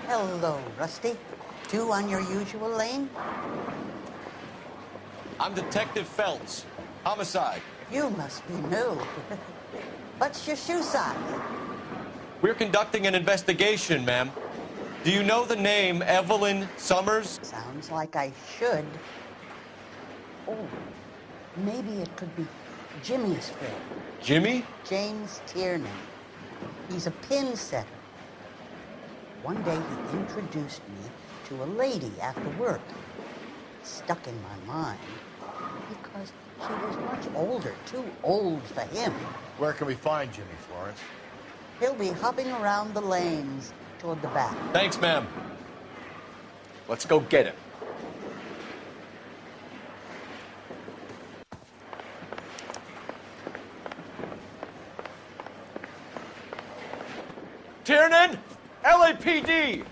Speaker 13: Hello, Rusty. Two on your usual lane?
Speaker 2: I'm Detective Phelps. Homicide.
Speaker 13: You must be new. What's your shoe size?
Speaker 2: We're conducting an investigation, ma'am. Do you know the name Evelyn Summers?
Speaker 13: Sounds like I should. Oh, maybe it could be Jimmy's friend.
Speaker 2: Jimmy?
Speaker 13: James Tiernan. He's a pin setter. One day he introduced me to a lady after work. It stuck in my mind because she was much older, too old for him.
Speaker 10: Where can we find Jimmy, Florence?
Speaker 13: He'll be hopping around the lanes toward the back.
Speaker 2: Thanks, ma'am. Let's go get him.
Speaker 7: Tiernan! LAPD!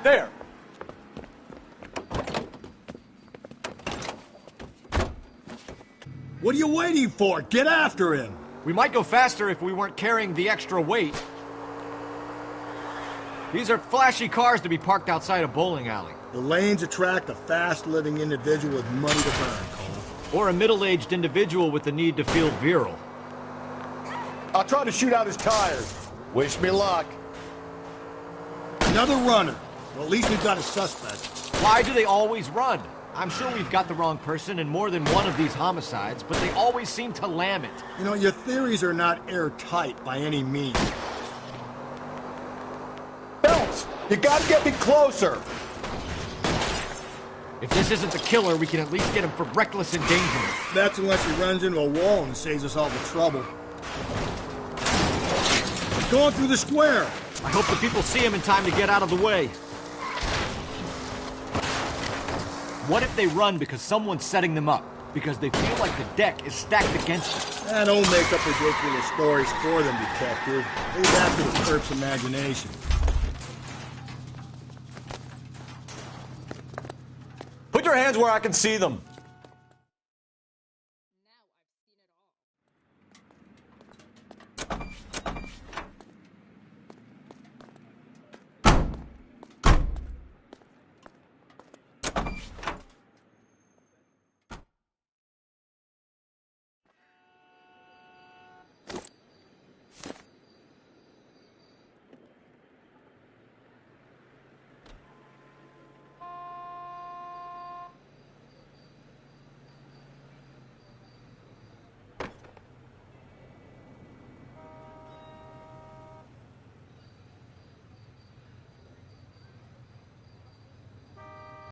Speaker 7: There!
Speaker 21: What are you waiting for? Get after him!
Speaker 7: We might go faster if we weren't carrying the extra weight. These are flashy cars to be parked outside a bowling alley.
Speaker 21: The lanes attract a fast-living individual with money to burn, Cole.
Speaker 7: Or a middle-aged individual with the need to feel virile.
Speaker 10: I'll try to shoot out his tires. Wish me luck.
Speaker 21: Another runner. Well, at least we've got a suspect.
Speaker 7: Why do they always run? I'm sure we've got the wrong person in more than one of these homicides, but they always seem to lam it.
Speaker 21: You know, your theories are not airtight by any means.
Speaker 10: Phelps, you gotta get me closer.
Speaker 7: If this isn't the killer, we can at least get him for reckless endangerment.
Speaker 21: That's unless he runs into a wall and saves us all the trouble. He's going through the square.
Speaker 7: I hope the people see him in time to get out of the way. What if they run because someone's setting them up? Because they feel like the deck is stacked against them?
Speaker 21: Don't make up ridiculous stories for them, detective. Leave that to the clerk's imagination.
Speaker 2: Put your hands where I can see them.